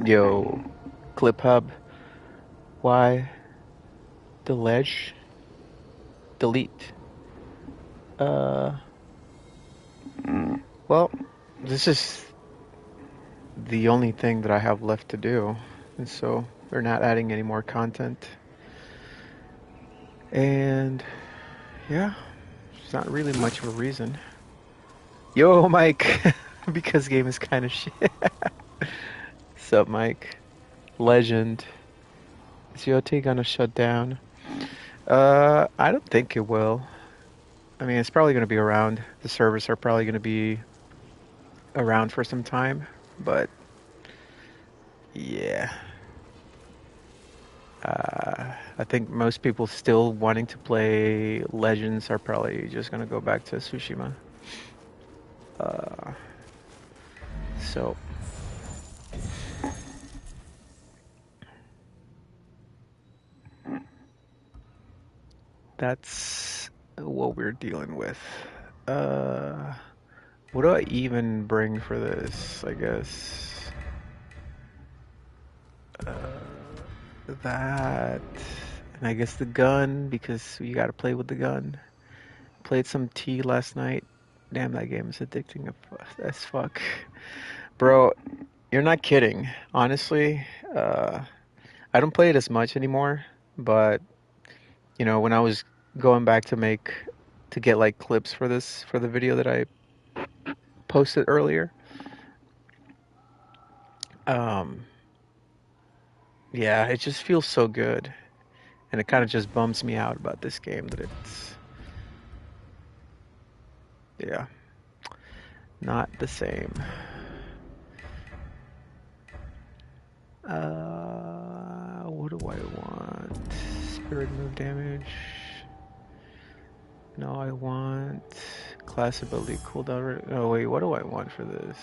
Yo, Clip Hub, why the ledge? Delete. Uh, well, this is the only thing that I have left to do, and so they're not adding any more content. And yeah, it's not really much of a reason. Yo, Mike, because game is kind of shit. Sup, Mike? Legend. Is Yotei gonna shut down? I don't think it will. I mean, it's probably gonna be around. The servers are probably gonna be around for some time, but yeah. I think most people still wanting to play Legends are probably just gonna go back to Tsushima. Uh, so that's what we're dealing with. Uh, what do I even bring for this? I guess uh, that, and I guess the gun because you gotta play with the gun. Played some T last night. Damn, that game is addicting as fuck. Bro, you're not kidding. Honestly, uh, I don't play it as much anymore, but when I was going back to get like clips for the video that I posted earlier, um, yeah, it just feels so good, and it kind of just bums me out about this game that it's yeah, not the same. What do I want? Spirit move damage. No, I want class ability cooldown. Oh wait, what do I want for this?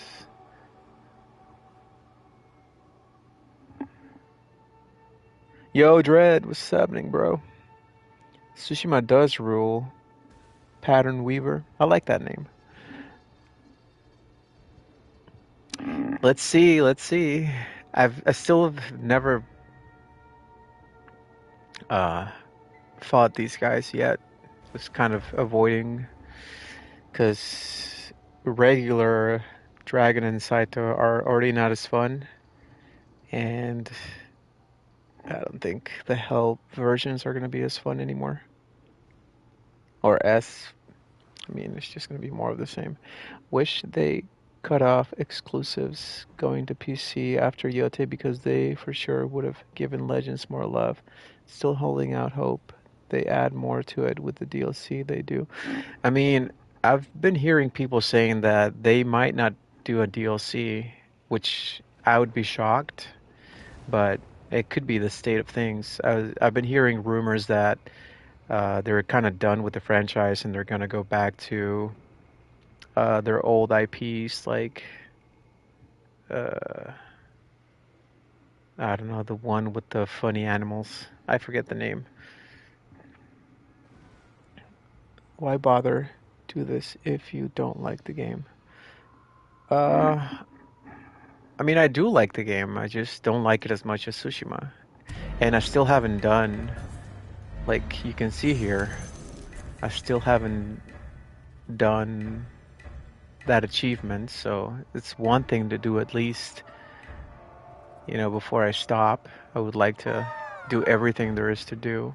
Yo, Dread, what's happening, bro? Tsushima does rule. Pattern Weaver. I like that name. Let's see, let's see. I still have never uh fought these guys yet. Was kind of avoiding because regular Dragon and Saito are already not as fun, and I don't think the Hell versions are gonna be as fun anymore. Or S. I mean, it's just gonna be more of the same. Wish they cut off exclusives going to PC after Yotei because they for sure would have given Legends more love. Still holding out hope they add more to it with the DLC they do. I mean, I've been hearing people saying that they might not do a DLC, which I would be shocked, but it could be the state of things. I've been hearing rumors that they're kind of done with the franchise and they're gonna go back to their old IPs, like uh, I don't know, the one with the funny animals. I forget the name. Why bother do this if you don't like the game? Uh, I mean, I do like the game. I just don't like it as much as Tsushima. And I still haven't done, like you can see here, I still haven't done that achievement. So it's one thing to do at least, before I stop. I would like to do everything there is to do.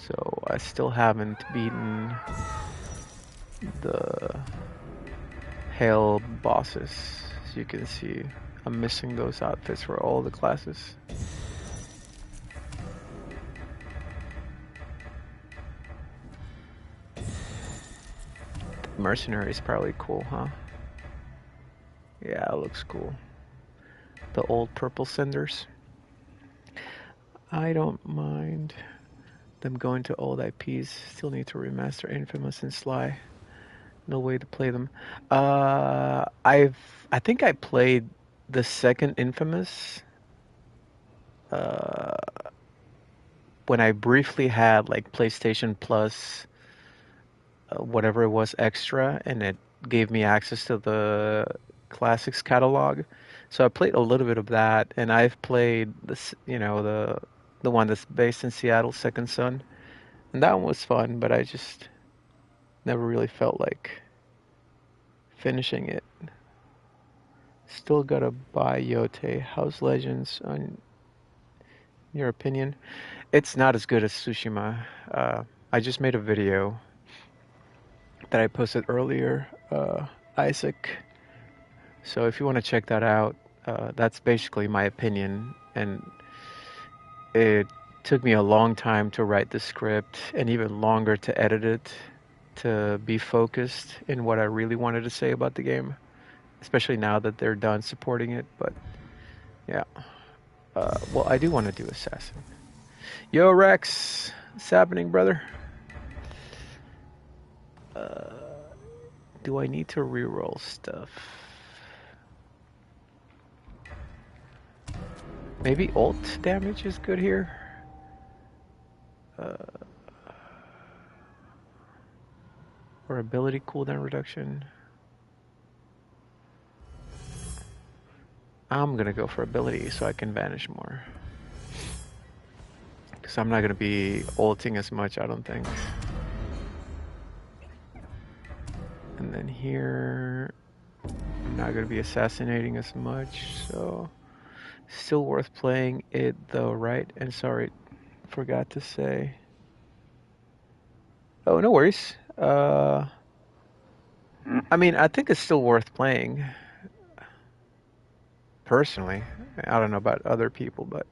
So I still haven't beaten the Hell bosses. As you can see, I'm missing those outfits for all the classes. The mercenary is probably cool, huh? Yeah, it looks cool. The old purple cinders. I don't mind them going to old IPs. Still need to remaster Infamous and Sly. No way to play them. I think I played the second Infamous uh, when I briefly had like PlayStation Plus, whatever it was extra, and it gave me access to the Classics catalog. So I played a little bit of that, and I've played this, the one that's based in Seattle, Second Son, and that one was fun, but I just never really felt like finishing it. Still gotta buy Yotei. How's Legends on your opinion? It's not as good as Tsushima. I just made a video that I posted earlier, Isaac. So if you want to check that out, that's basically my opinion. And it took me a long time to write the script and even longer to edit it to be focused in what I really wanted to say about the game, especially now that they're done supporting it. But yeah, well, I do want to do Assassin. Yo, Rex, what's happening, brother? Do I need to reroll stuff? Maybe ult damage is good here. Or ability cooldown reduction. I'm gonna go for ability so I can vanish more. Because I'm not gonna be ulting as much, I don't think. And then here, I'm not gonna be assassinating as much, so still worth playing it though, right? And sorry, forgot to say. Oh, no worries. I mean, I think it's still worth playing. Personally, I don't know about other people, but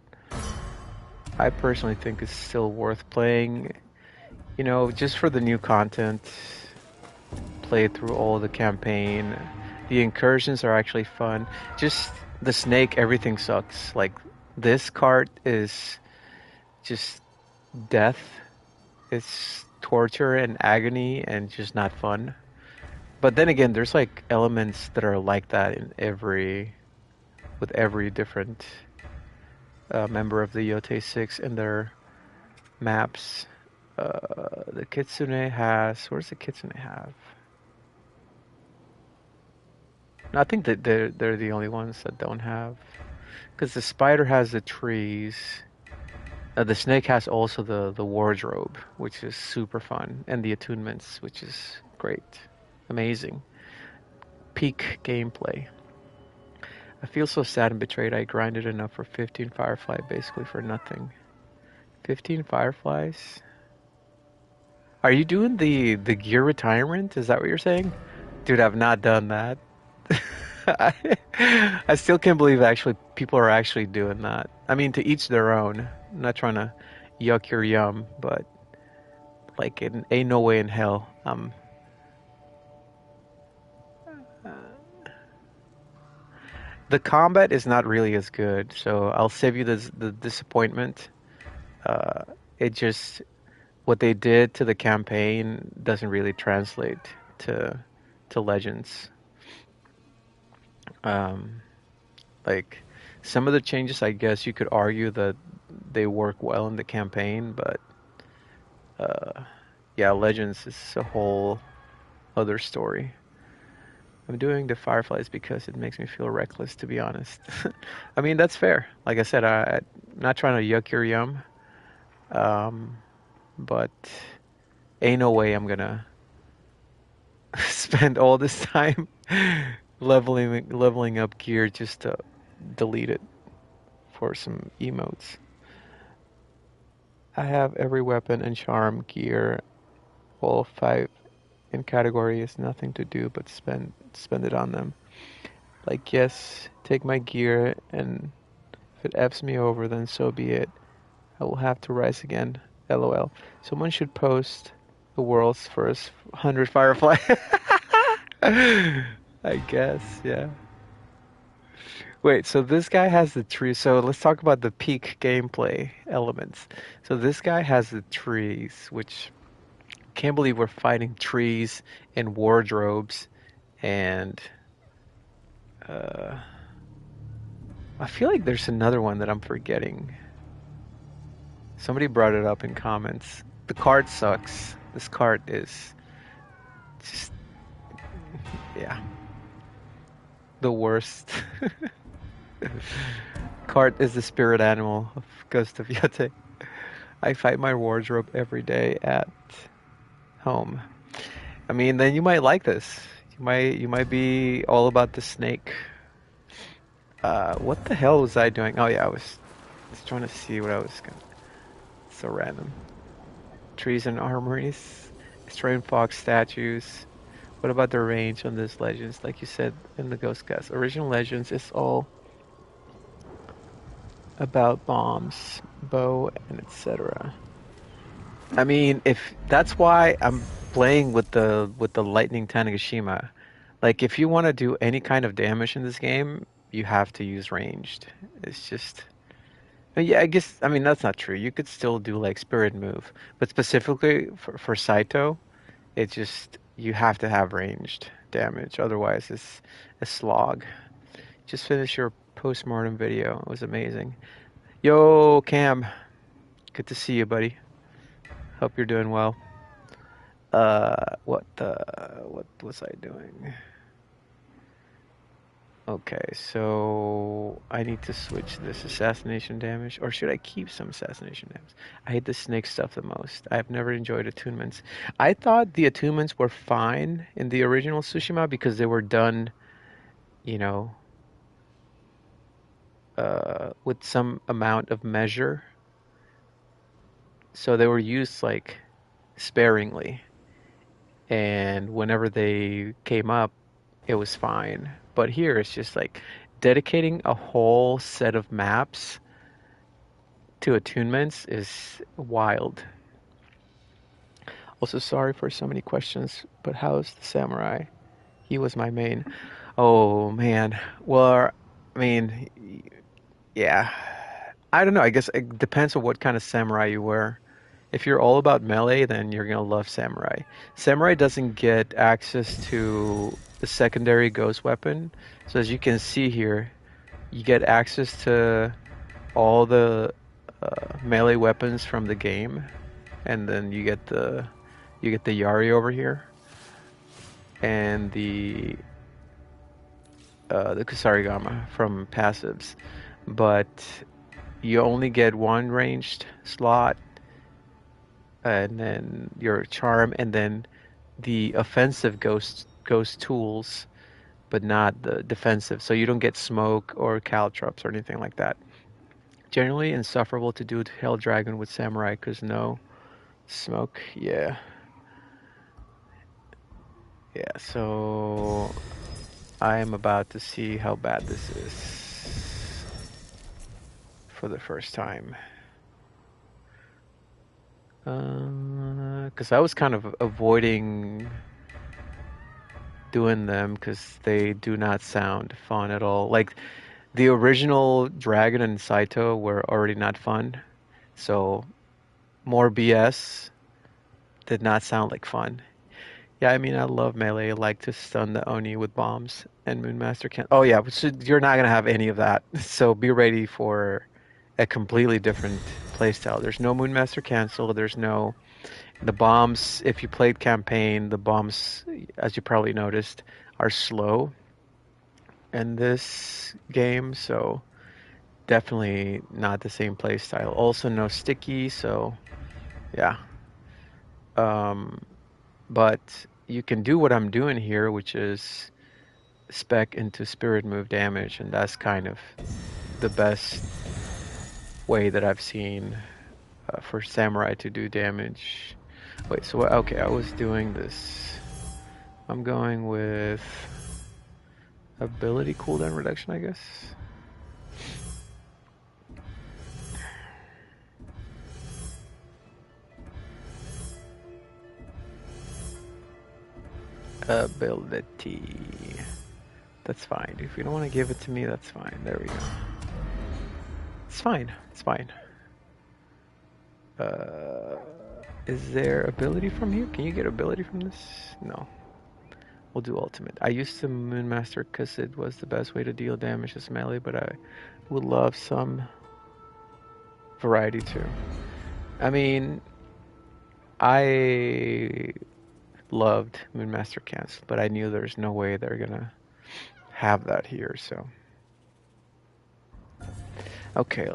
I personally think it's still worth playing. You know, just for the new content. Play through all the campaign. The incursions are actually fun. Just the snake, everything sucks. Like this cart is just death. It's torture and agony and just not fun. But then again, there's like elements that are like that with every different member of the Yotei 6 in their maps. The Kitsune has, where's the Kitsune have? No, I think that they're the only ones that don't have, because the spider has the trees. The snake has also the wardrobe, which is super fun, and the attunements, which is great, amazing, peak gameplay. I feel so sad and betrayed. I grinded enough for 15 Firefly, basically for nothing. 15 Fireflies? Are you doing the gear retirement? Is that what you're saying? Dude, I've not done that. I still can't believe actually people are actually doing that. I mean, to each their own. I'm not trying to yuck your yum, but like, ain't no way in hell. The combat is not really as good, so I'll save you the disappointment. It just, what they did to the campaign doesn't really translate to Legends. Like some of the changes, I guess you could argue that they work well in the campaign, but yeah, Legends is a whole other story. I'm doing the Fireflies because it makes me feel reckless, to be honest. I mean, that's fair. Like I said, I'm not trying to yuck your yum, but ain't no way I'm gonna spend all this time leveling up gear just to delete it for some emotes. I have every weapon and charm gear, all 5 in category is nothing to do but spend it on them. Like, yes, take my gear, and if it F's me over, then so be it. I will have to rise again. LOL. Someone should post the world's first 100 Firefly. I guess, yeah. Wait, so this guy has the tree. So let's talk about the peak gameplay elements. So this guy has the trees, which can't believe we're fighting trees and wardrobes, and I feel like there's another one that I'm forgetting. Somebody brought it up in comments. The card sucks. This card is just, yeah. the worst. Cart is the spirit animal of Ghost of Yotei. I fight my wardrobe every day at home. I mean, then you might like this. You might be all about the snake. What the hell was I doing? Oh yeah, I was trying to see what I was gonna. So random. Trees and armories, destroying fox statues. What about the range on this Legends? Like you said in the Ghost Cast, original Legends is all about bombs, bow, and etc. I mean, if that's why I'm playing with the Lightning Tanegashima. Like, if you want to do any kind of damage in this game, you have to use ranged. It's just, yeah, I guess. I mean, that's not true. You could still do like Spirit Move, but specifically for Saito, it just you have to have ranged damage. Otherwise, it's a slog. Just finished your post-mortem video. It was amazing. Yo, Cam, good to see you, buddy. Hope you're doing well. What was I doing? Okay, so I need to switch this assassination damage, or should I keep some assassination damage? I hate the snake stuff the most. I've never enjoyed attunements. I thought the attunements were fine in the original Tsushima because they were done, you know, with some amount of measure. So they were used like sparingly, and whenever they came up, it was fine. But here it's just like dedicating a whole set of maps to attunements is wild. Also, sorry for so many questions, but how's the samurai? He was my main. Oh man. Well, I mean, yeah. I don't know. I guess it depends on what kind of samurai you were. If you're all about melee, then you're gonna love samurai. Samurai doesn't get access to the secondary ghost weapon, so as you can see here, you get access to all the melee weapons from the game, and then you get the Yari over here, and the Kusarigama from passives, but you only get one ranged slot, and then your charm, and then the offensive ghost tools, but not the defensive. So you don't get smoke or caltrops or anything like that. Generally insufferable to do Hell Dragon with Samurai because no smoke. Yeah. Yeah, so I am about to see how bad this is for the first time. Because I was kind of avoiding doing them because they do not sound fun at all. Like the original Dragon and Saito were already not fun, so more BS did not sound like fun. Yeah, I mean, I love melee. I like to stun the Oni with bombs, and Moonmaster can't. Oh yeah, so you're not gonna have any of that. So be ready for a completely different playstyle. There's no Moonmaster cancel. There's no the bombs. If you played campaign, the bombs, as you probably noticed, are slow in this game. So definitely not the same playstyle. Also no sticky. So yeah. Um, but you can do what I'm doing here, which is spec into spirit move damage, and that's kind of the best way that I've seen for samurai to do damage. Wait, so what? Okay, I was doing this. I'm going with ability cooldown reduction, I guess. Ability. That's fine. If you don't want to give it to me, that's fine. There we go. It's fine. It's fine. Is there ability from here? Can you get ability from this? No. We'll do ultimate. I used to Moonmaster because it was the best way to deal damage as melee, but I would love some variety too. I mean, I loved Moonmaster cancel, but I knew there's no way they're gonna have that here, so. Okay,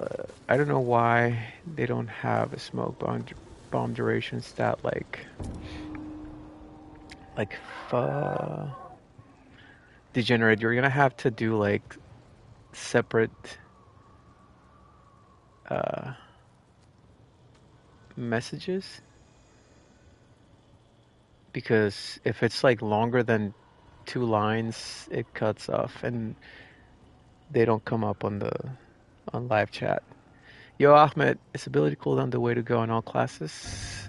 I don't know why they don't have a smoke bomb duration stat like Degenerate. You're gonna have to do like separate messages, because if it's like longer than 2 lines, it cuts off and they don't come up on live chat. Yo, Ahmed, is ability cooldown the way to go in all classes?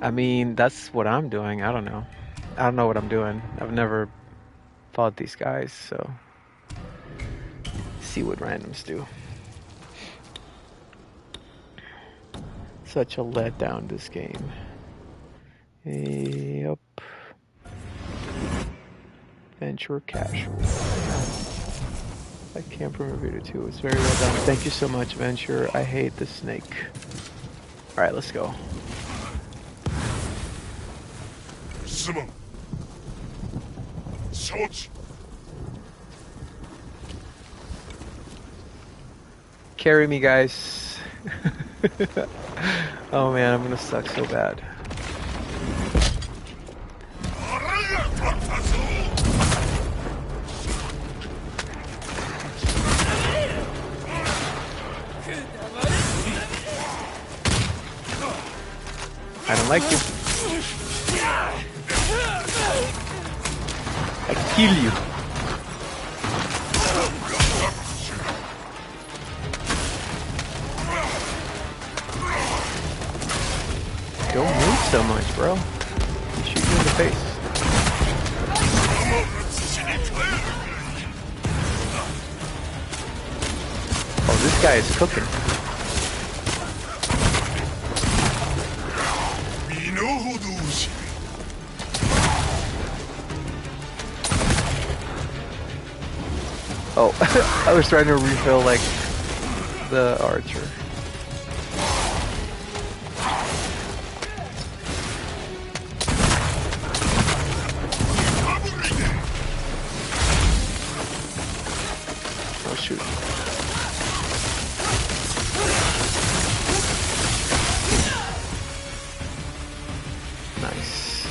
I mean, that's what I'm doing. I don't know. I don't know what I'm doing. I've never fought these guys, so see what randoms do. Such a letdown, this game. Yep. Venture casual. I can't remember video too. It's very well done. Thank you so much, Venture. I hate the snake. Alright, let's go. Carry me, guys. Oh man, I'm gonna suck so bad. I don't like you. I kill you. Don't move so much, bro. You shoot you in the face. Oh, this guy is cooking. Oh, I was trying to refill like the archer. Oh shoot. Nice.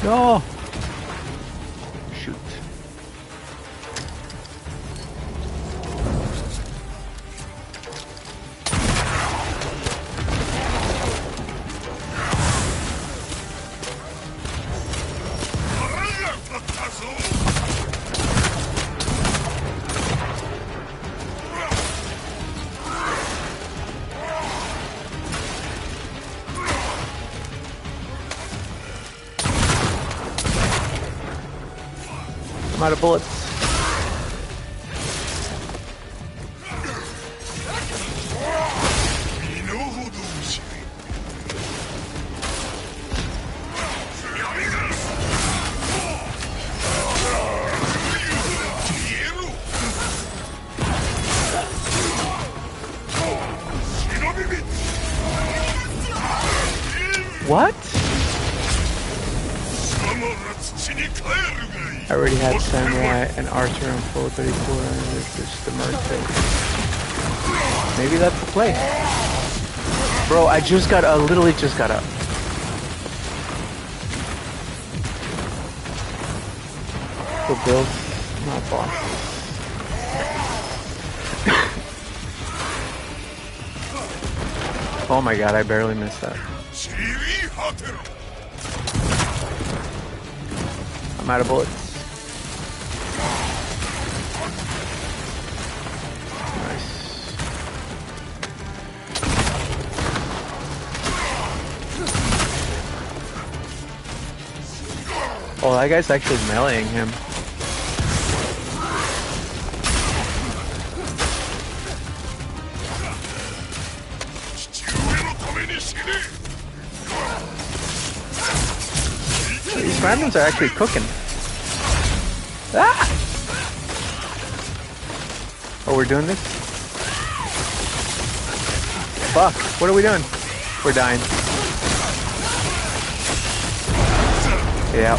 No! Shoot. I'm out of bullets. What? I already had Samurai and Archer on full 34 and it's just the merc thing. Maybe that's the play. Bro, I literally just got up. The build, not bosses. Oh my god, I barely missed that. I'm out of bullets. Nice. Oh, that guy's actually meleeing him. randoms are actually cooking. Ah! Oh, we're doing this? Fuck, what are we doing? We're dying. Yeah.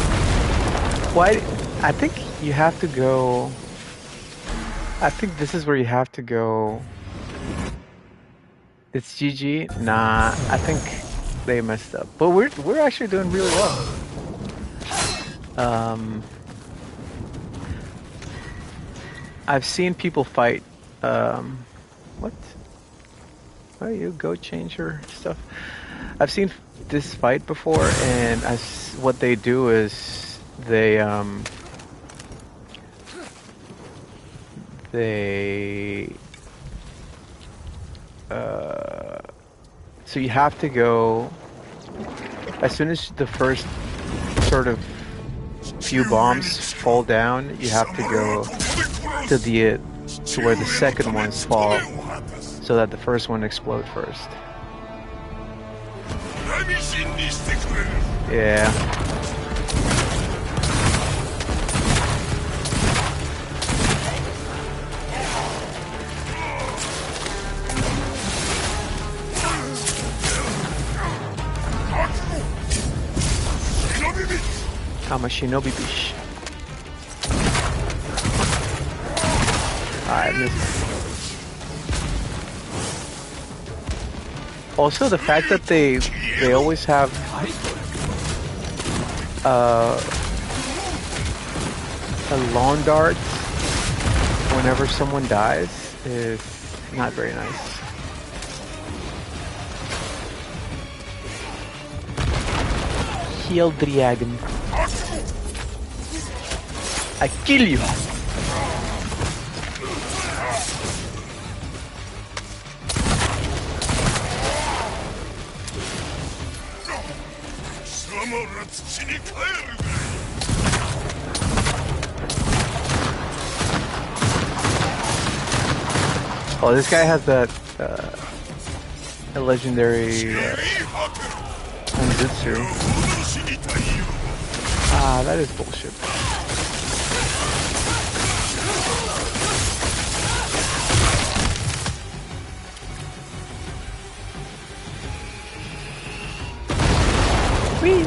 Why? I think you have to go... I think this is where you have to go... It's GG? Nah, I think they messed up. But we're actually doing really well. I've seen people fight. What? Why you go change your stuff? I've seen this fight before, and what they do is they so you have to go as soon as the first sort of few bombs fall down, you have to go to where the second ones fall so that the first one explodes first. Yeah. I'm a Shinobi bitch. I missed. Also, the fact that they always have a lawn dart whenever someone dies is not very nice. Heal Dragon. I kill you. Oh, this guy has that a legendary Anjutsu. Ah, that is bullshit. Whee!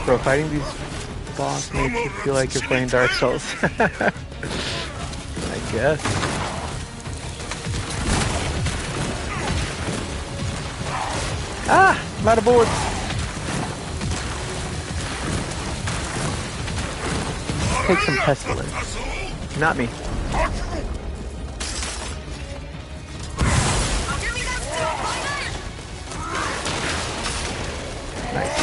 Bro, fighting these boss makes you feel like you're playing Dark Souls. I guess. Ah! I'm out of bullets! Take some pestilence. Not me. Nice.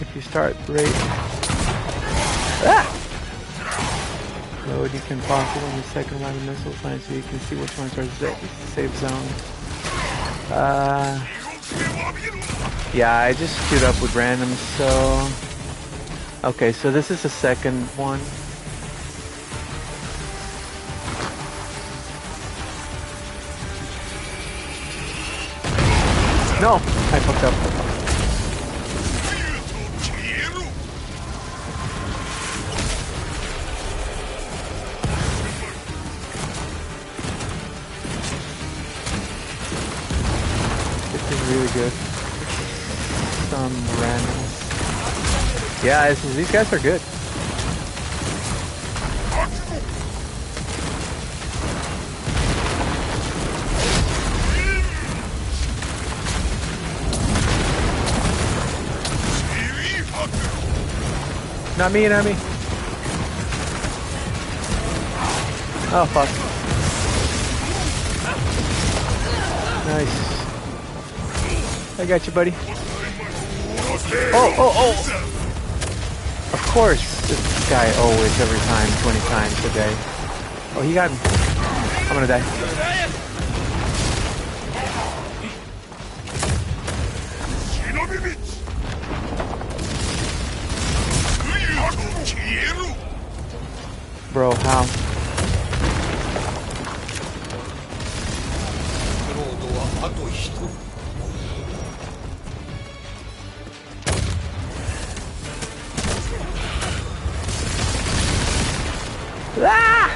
If you start right... Ah! Load, you can pause it on the second round of missile line so you can see which ones are safe zone. Yeah, I just queued up with randoms, so... Okay, so this is the second one. No! I fucked up. Really good. Some randoms. Yeah, these guys are good. Not me, not me. Oh, fuck. Nice. I got you, buddy. Oh, oh, oh! Of course, this guy always, every time, 20 times a day. Oh, he got me. I'm gonna die. Bro, how? Ah!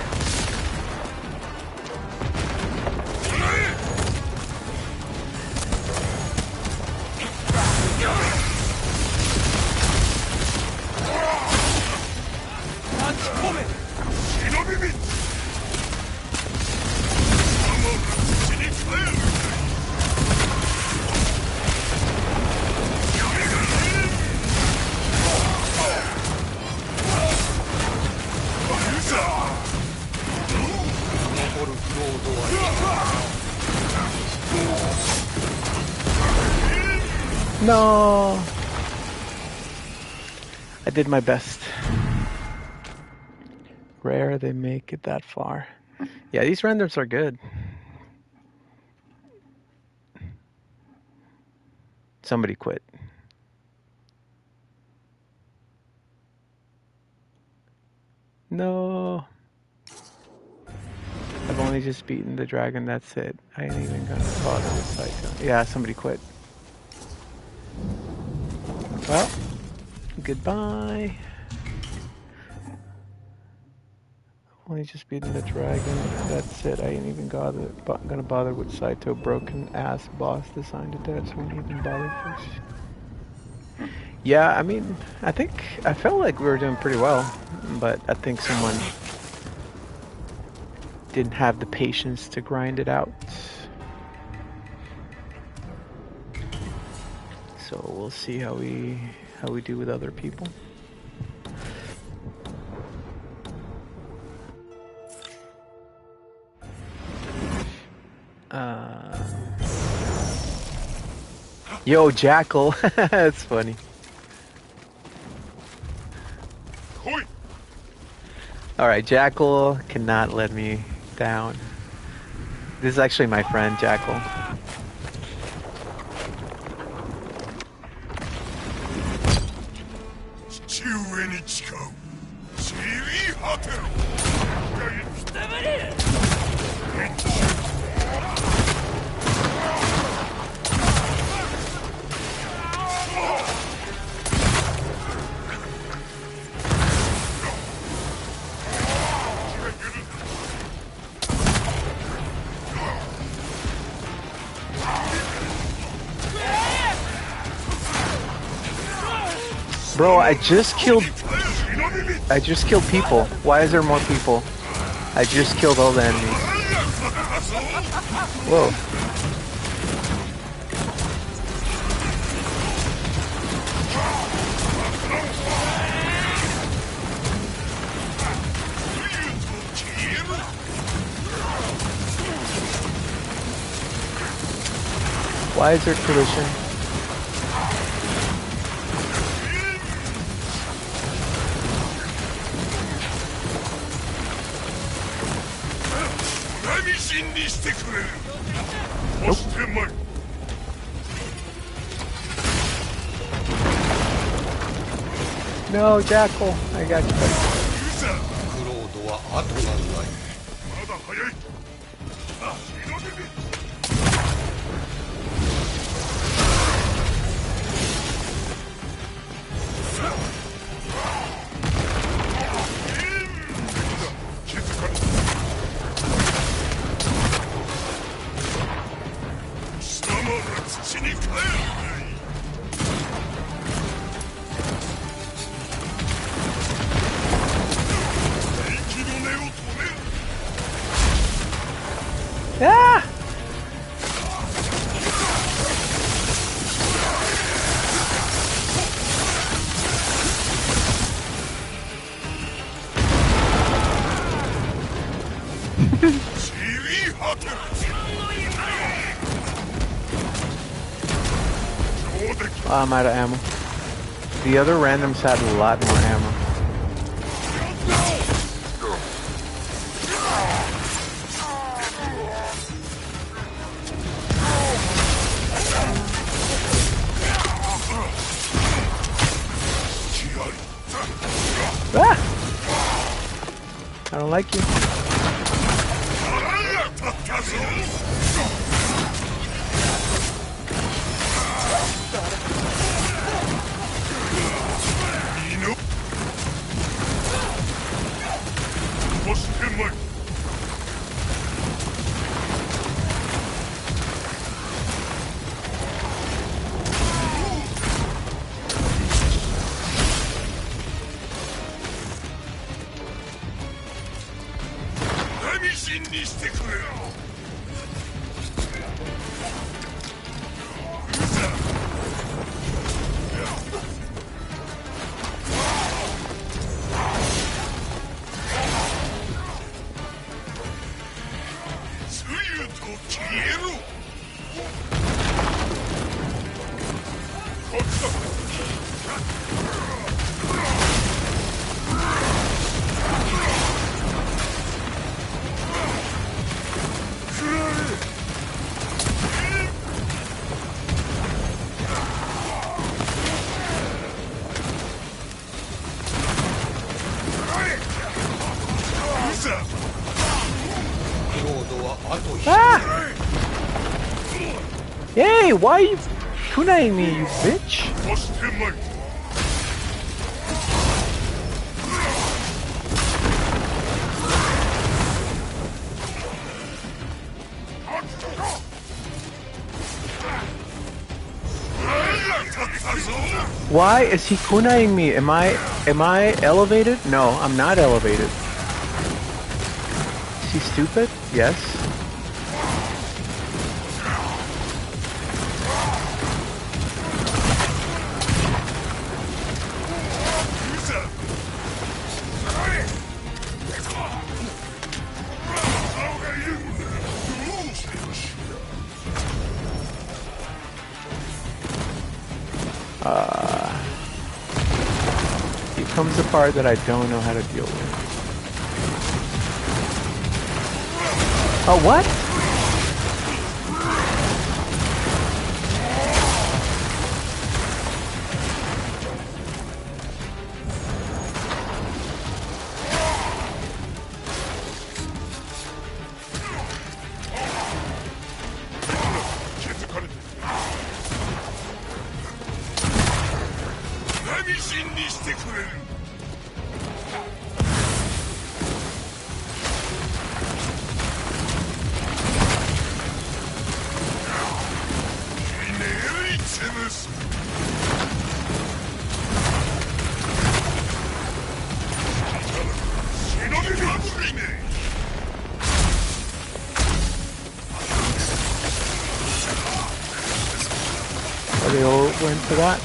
No, I did my best. Rare they make it that far. Yeah, these randoms are good. Somebody quit. No. I've only just beaten the dragon, that's it. I ain't even gonna bother with Saito. Yeah, somebody quit. Well, goodbye. Only just beaten the dragon, that's it. I ain't even gonna bother with Saito. Broken ass boss designed to death, so we won't even bother first. Yeah, I mean, I felt like we were doing pretty well, but I think someone didn't have the patience to grind it out. So we'll see how we do with other people. Yo, Jackal. That's funny. Alright, Jackal cannot let me down. This is actually my friend, Jackal. Bro, I just killed people. Why is there more people? I just killed all the enemies. Whoa. Why is there collision? Nope. No, Jackal. I got you, buddy. Ah! I'm out of ammo. The other randoms had a lot more ammo. Ah! I don't like you. Ah! Hey, why are you kunai me, you bitch? Why is he kunaiing me? Am I elevated? No, I'm not elevated. Is he stupid? Yes. Here comes the part that I don't know how to deal with. Oh, what? Are they all went for that?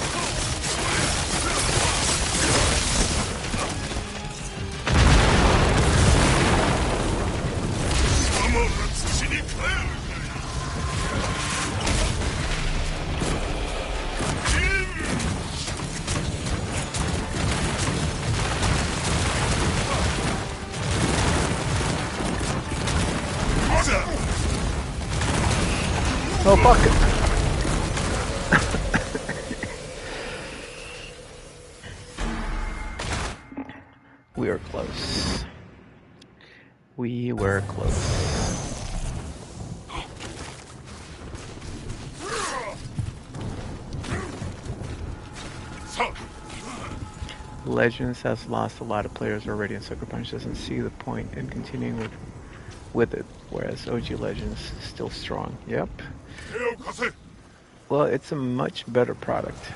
Oh, fuck it. We were close. We were close. Legends has lost a lot of players already, and Sucker Punch doesn't see the point in continuing with it, whereas OG Legends is still strong. Yep. Well, it's a much better product.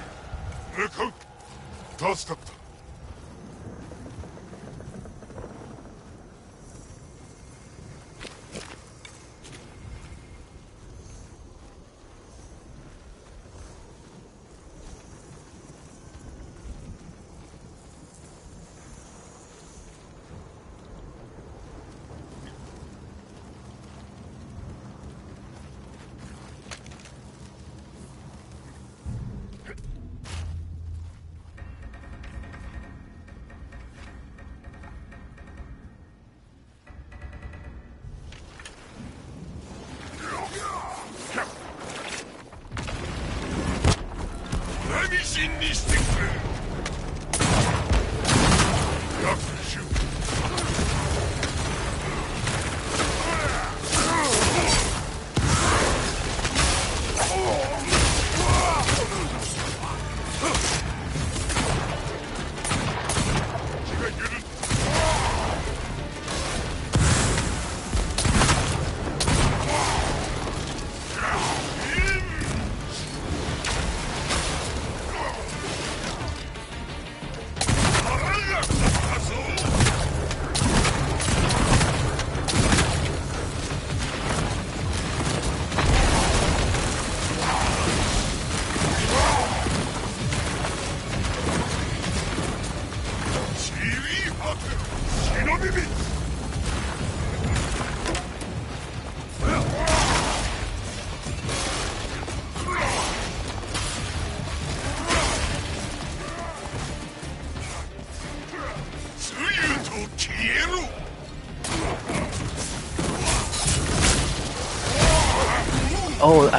Oh,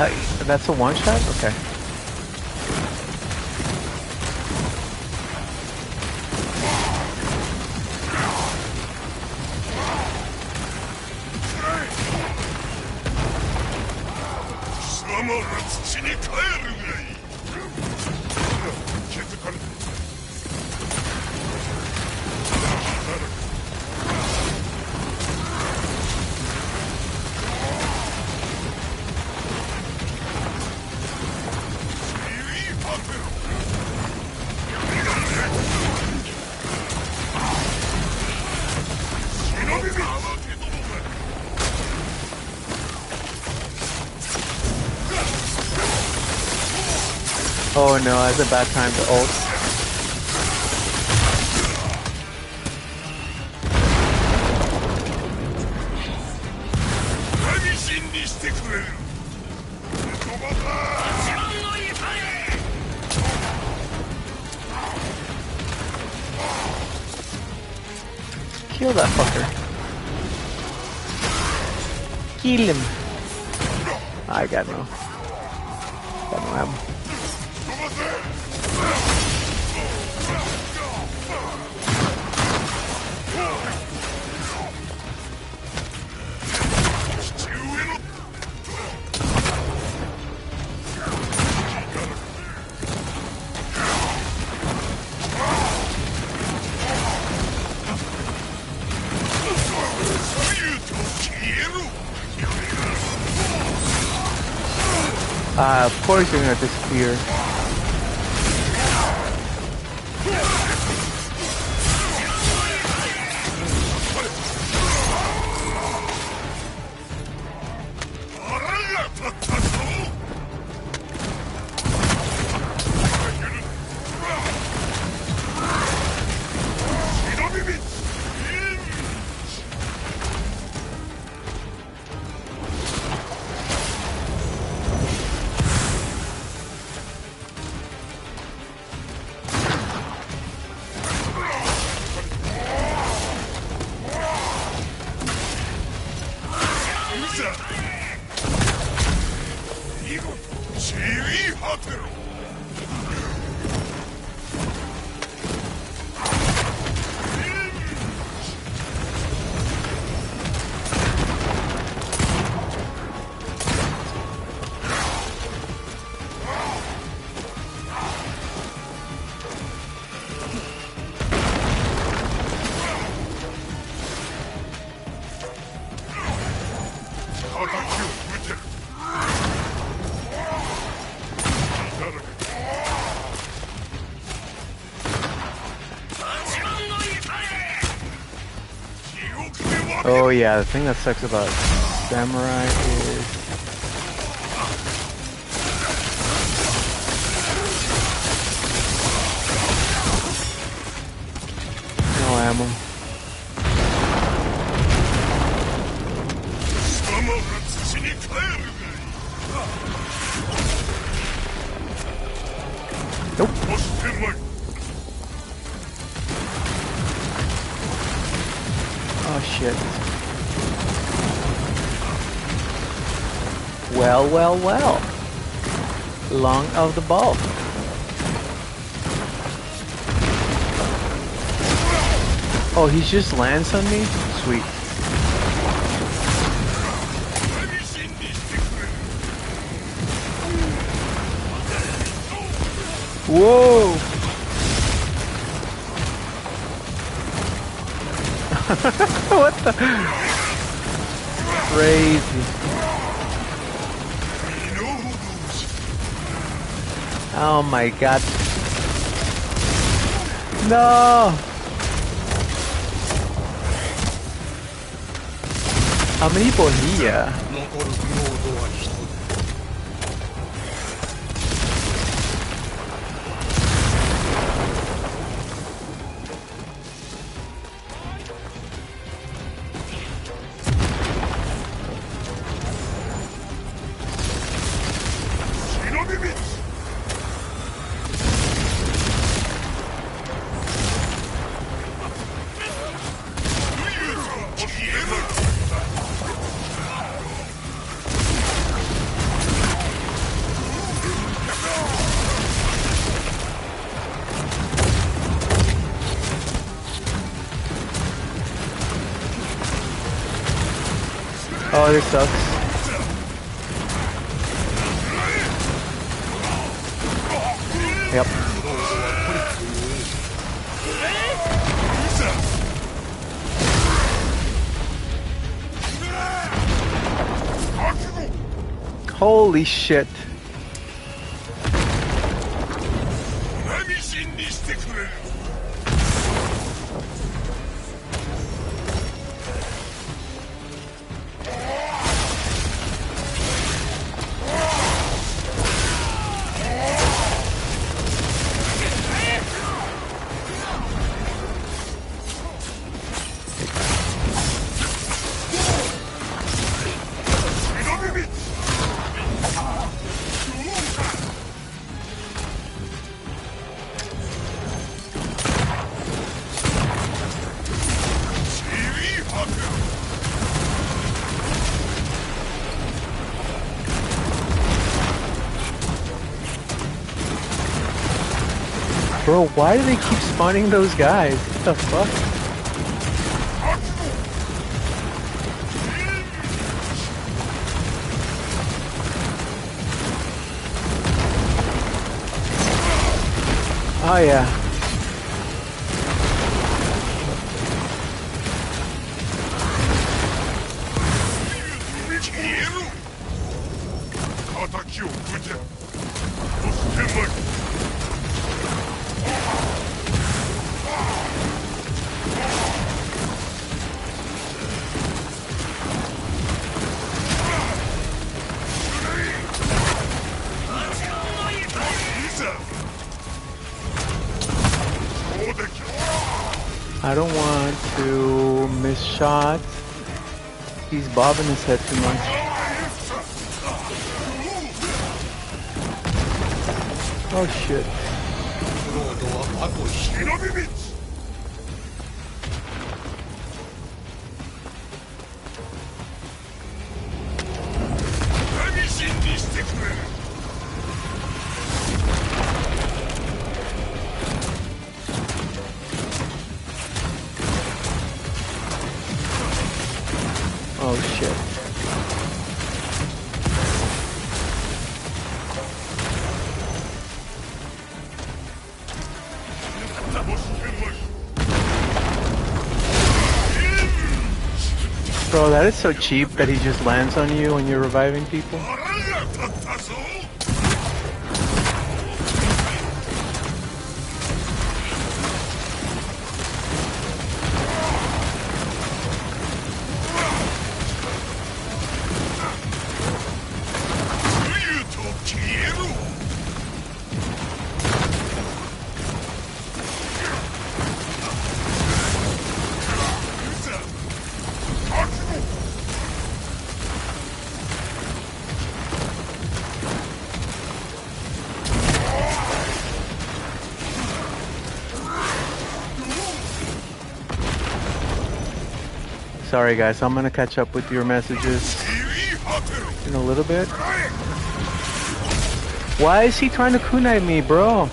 that's a one shot? Okay. Oh no, that's a bad time to ult. Kill that fucker. Kill him. I got no ammo. Of course you're gonna disappear. Oh yeah, the thing that sucks about Samurai is no ammo. Nope. Oh shit. Well, well, well. Long of the ball. Oh, he just lands on me? Sweet. Whoa! What the? Crazy. Oh my god. No! How many people here? Oh, this sucks. Yep. Holy shit. Bro, why do they keep spawning those guys? What the fuck? Oh yeah. I don't want to miss shots. He's bobbing his head too much. Oh shit. Oh shit. Bro, that is so cheap that he just lands on you when you're reviving people. Sorry guys, I'm gonna catch up with your messages in a little bit. Why is he trying to kunai me, bro?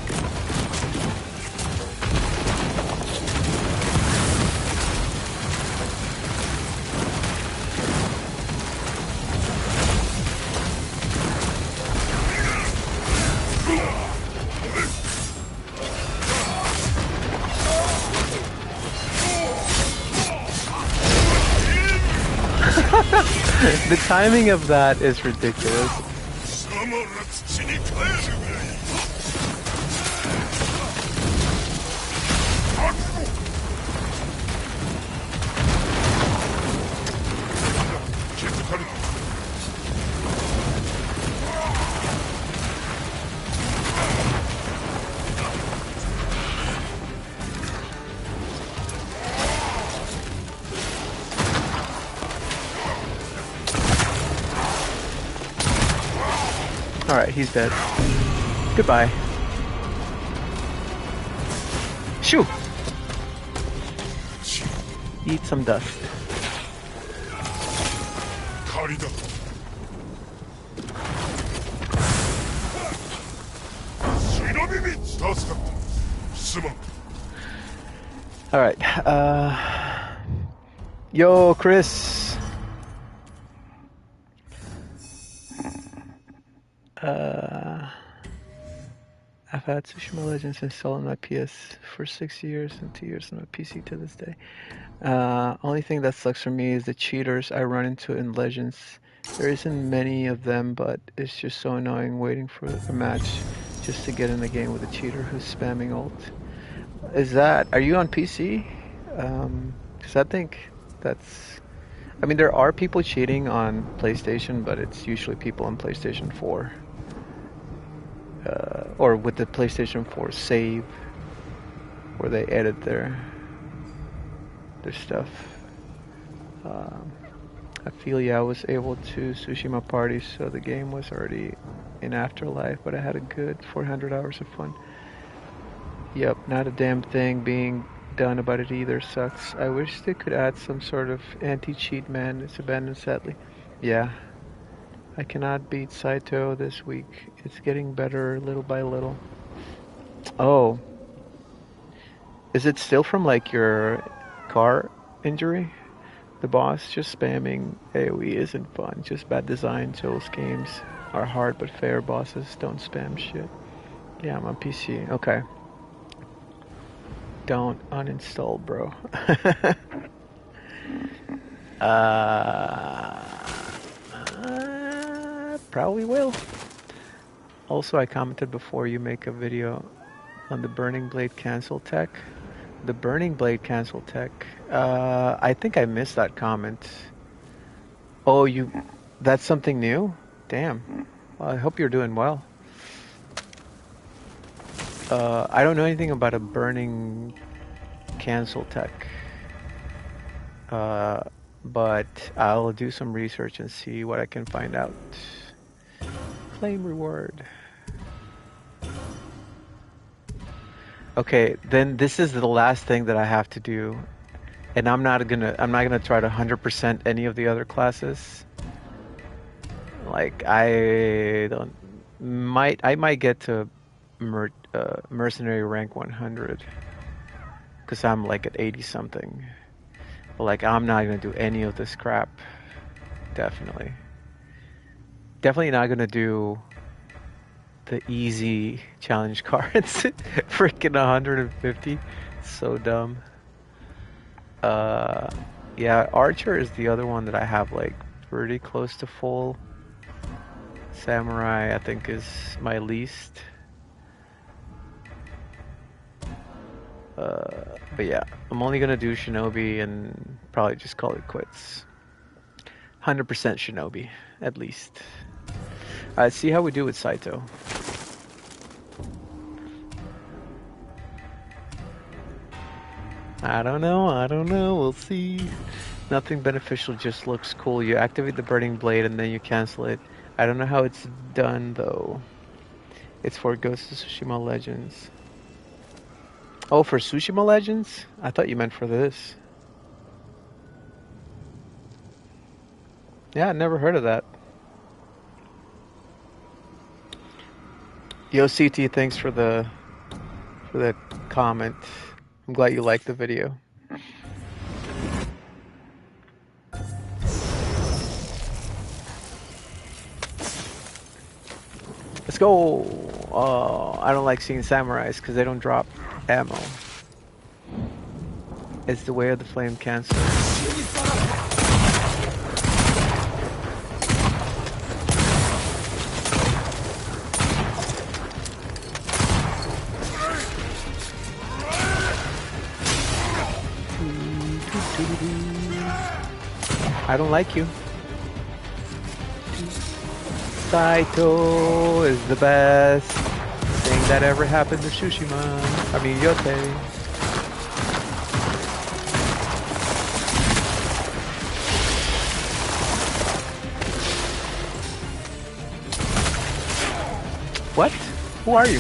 The timing of that is ridiculous. Alright, he's dead. Goodbye. Shoo! Eat some dust. Alright, yo, Chris. had Tsushima Legends installed on my PS for 6 years and 2 years on my PC to this day. Only thing that sucks for me is the cheaters I run into in Legends. There isn't many of them, but it's just so annoying waiting for a match just to get in the game with a cheater who's spamming ult. Are you on PC? Because I think that's... I mean, there are people cheating on PlayStation, but it's usually people on PlayStation 4. Or with the PlayStation 4 save, where they edit their stuff. I feel I was able to Tsushima party, so the game was already in Afterlife, but I had a good 400 hours of fun. Yep, not a damn thing being done about it either. Sucks. I wish they could add some sort of anti-cheat, man. It's abandoned, sadly. Yeah. I cannot beat Saito this week. It's getting better little by little. Oh. Is it still from like your car injury? The boss just spamming AoE isn't fun. Just bad design. Souls games are hard but fair. Bosses don't spam shit. Yeah, I'm on PC. Okay. Don't uninstall, bro. Probably will. Also, I commented before you make a video on the Burning Blade cancel tech. The Burning Blade cancel tech. I think I missed that comment. Oh, that's something new? Damn. Well, I hope you're doing well. I don't know anything about a burning cancel tech. But I'll do some research and see what I can find out. Claim reward. Okay, then this is the last thing that I have to do, and I'm not gonna try to 100% any of the other classes. Like I might get to mercenary rank 100 because I'm like at 80 something. But like I'm not gonna do any of this crap. Definitely not gonna do the easy challenge cards. Freaking 150. So dumb. Yeah, Archer is the other one that I have like pretty close to full. Samurai I think is my least. But yeah, I'm only gonna do Shinobi and probably just call it quits. 100% Shinobi, at least. See how we do with Saito. I don't know, we'll see. Nothing beneficial, just looks cool. You activate the Burning Blade and then you cancel it. I don't know how it's done though. It's for Ghost of Tsushima Legends. Oh, for Tsushima Legends? I thought you meant for this. Yeah, I never heard of that. Yo, CT, thanks for the comment. I'm glad you liked the video. Let's go. Oh, I don't like seeing samurais because they don't drop ammo. It's the way of the flame cancer. I don't like you. Saito is the best thing that ever happened to Tsushima. I mean, Yotei. What? Who are you?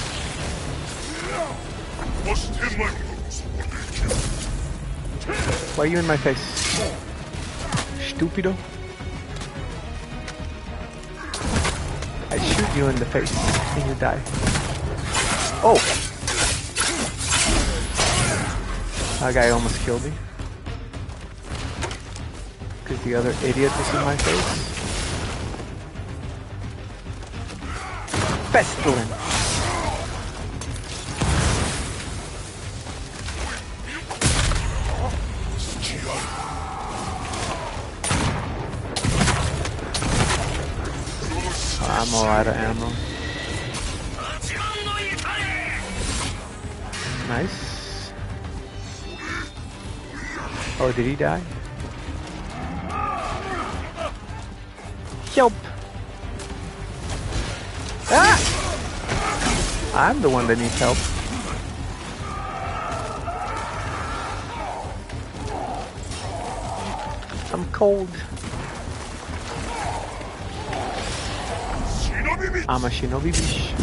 Why are you in my face? Stupido. I shoot you in the face and you die. Oh! That guy almost killed me. Because the other idiot was in my face. Pestilence! I'm all out of ammo. Nice. Oh, did he die? Help! Ah! I'm the one that needs help. I'm cold. I'm a Shinobi bish.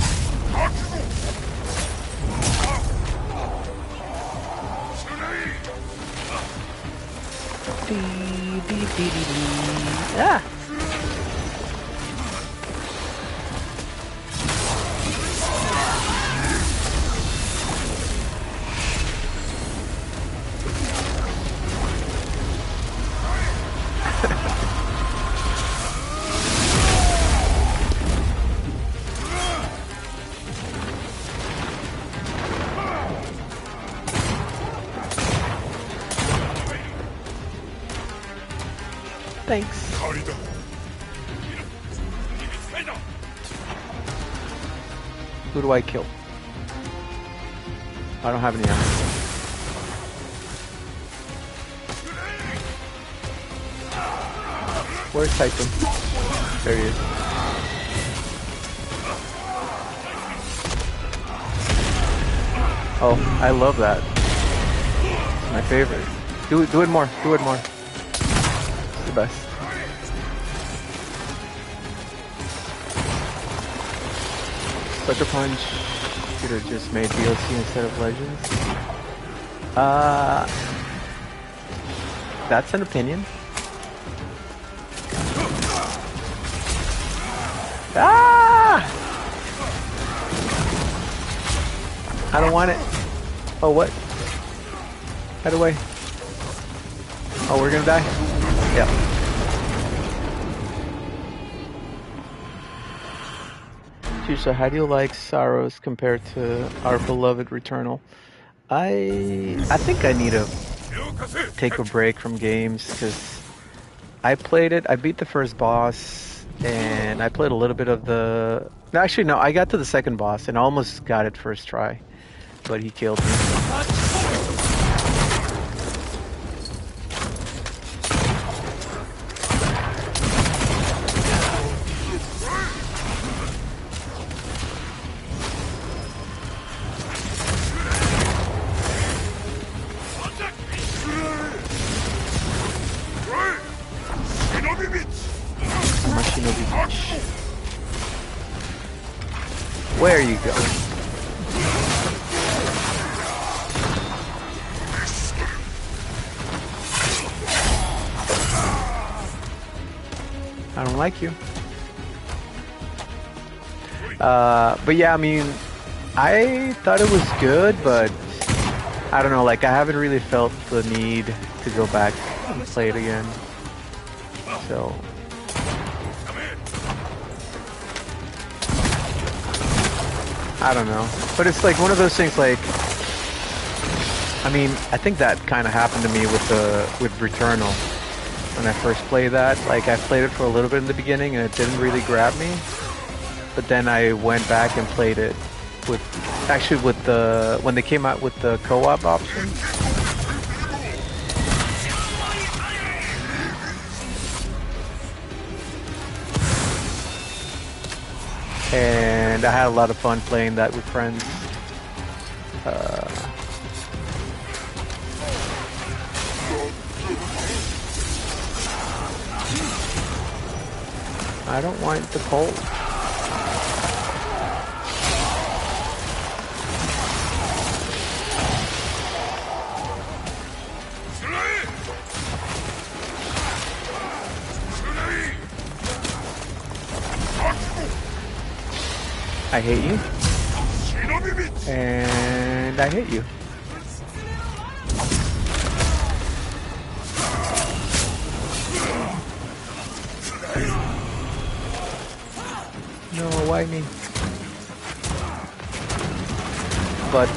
Ah! Thanks. Who do I kill? I don't have any ammo. Where's Saito? There he is. Oh, I love that. It's my favorite. Do it more. Do it more. It's the best. Sucker Punch should have just made DLC instead of Legends. That's an opinion. Ah! I don't want it. Oh, what? How do I? Oh, we're gonna die? Yeah. So how do you like Saros compared to our beloved Returnal? I think I need to take a break from games because I played it. I beat the first boss and I played a little bit of the... Actually, no, I got to the second boss and almost got it first try, but he killed me. Where are you going? I don't like you. But yeah, I mean, I thought it was good, but I don't know, like I haven't really felt the need to go back and play it again. So... I don't know, but it's like one of those things. Like, I mean, I think that kind of happened to me with Returnal when I first played that. Like, I played it for a little bit in the beginning, and it didn't really grab me. But then I went back and played it with the when they came out with the co-op option. And I had a lot of fun playing that with friends. I don't want the cold. I hate you. And I hate you. No, why me? But,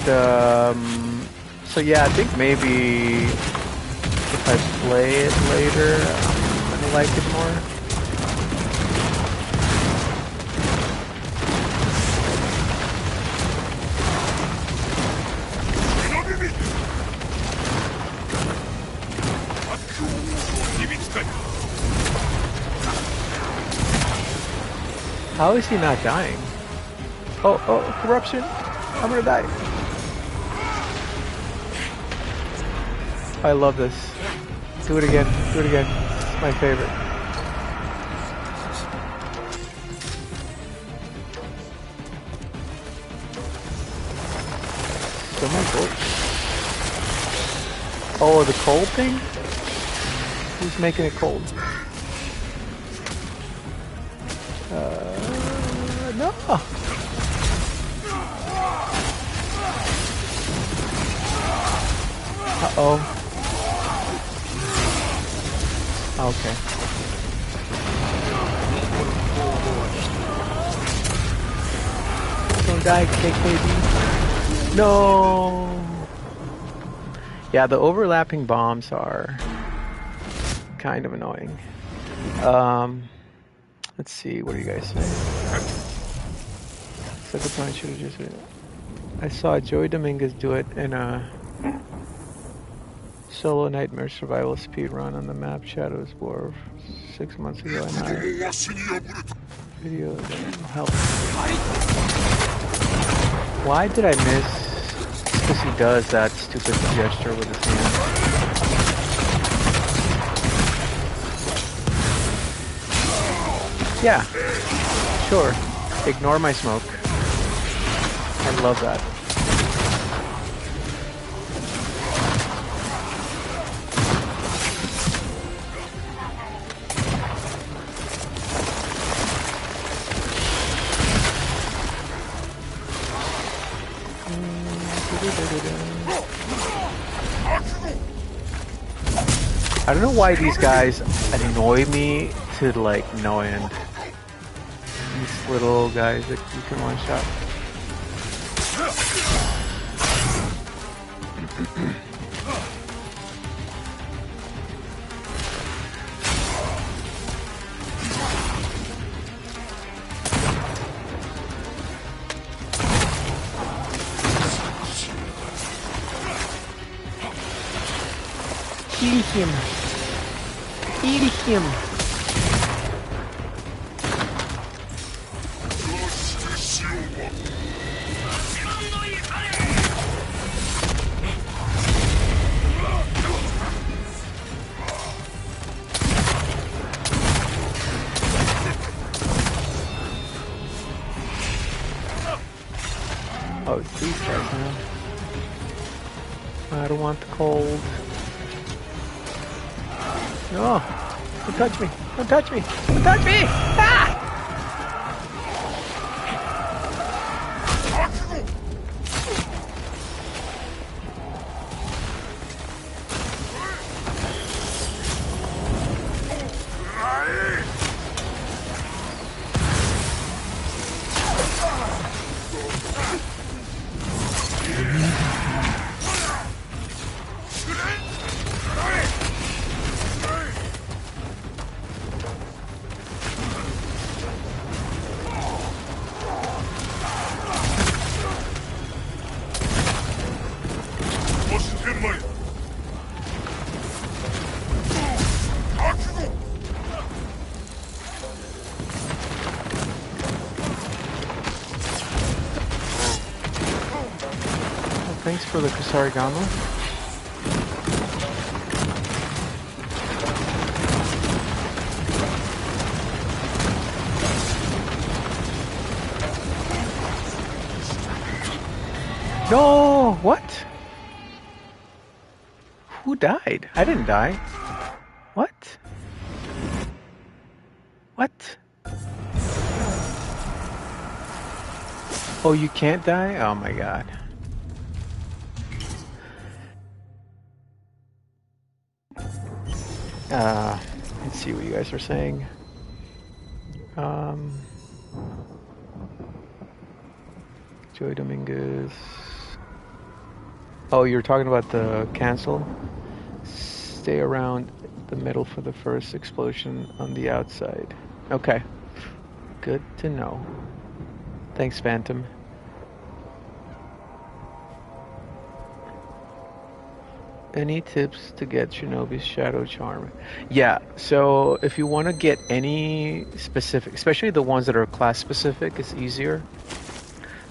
so yeah, I think maybe if I play it later, I'm gonna like it more. How is he not dying? Oh, corruption! I'm gonna die. I love this. Do it again. Do it again. It's my favorite. So many bullets. Oh, the cold thing? Who's making it cold? No. Uh-oh. Okay. Don't die, KKB. No. Yeah, the overlapping bombs are kind of annoying. Let's see, what do you guys say? Second point should have just... I saw Joey Dominguez do it in a solo nightmare survival speedrun on the map Shadows War 6 months ago, and I video that help. Why did I miss? Because he does that stupid gesture with his hand. Yeah, sure. Ignore my smoke. I love that. I don't know why these guys annoy me to like no end. These little guys that you can one shot. Kill him. Kill him. Oh, it's these guys now. I don't want the cold. No! Don't touch me! Don't touch me! Don't touch me! Ah! Thanks for the Kusarigama. No! What? Who died? I didn't die. What? What? Oh, you can't die? Oh my god. Let's see what you guys are saying. Joey Dominguez. Oh, you're talking about the cancel? Stay around the middle for the first explosion on the outside. Okay. Good to know. Thanks, Phantom. Any tips to get Shinobi's Shadow Charm? Yeah, so if you want to get any specific, especially the ones that are class specific, it's easier.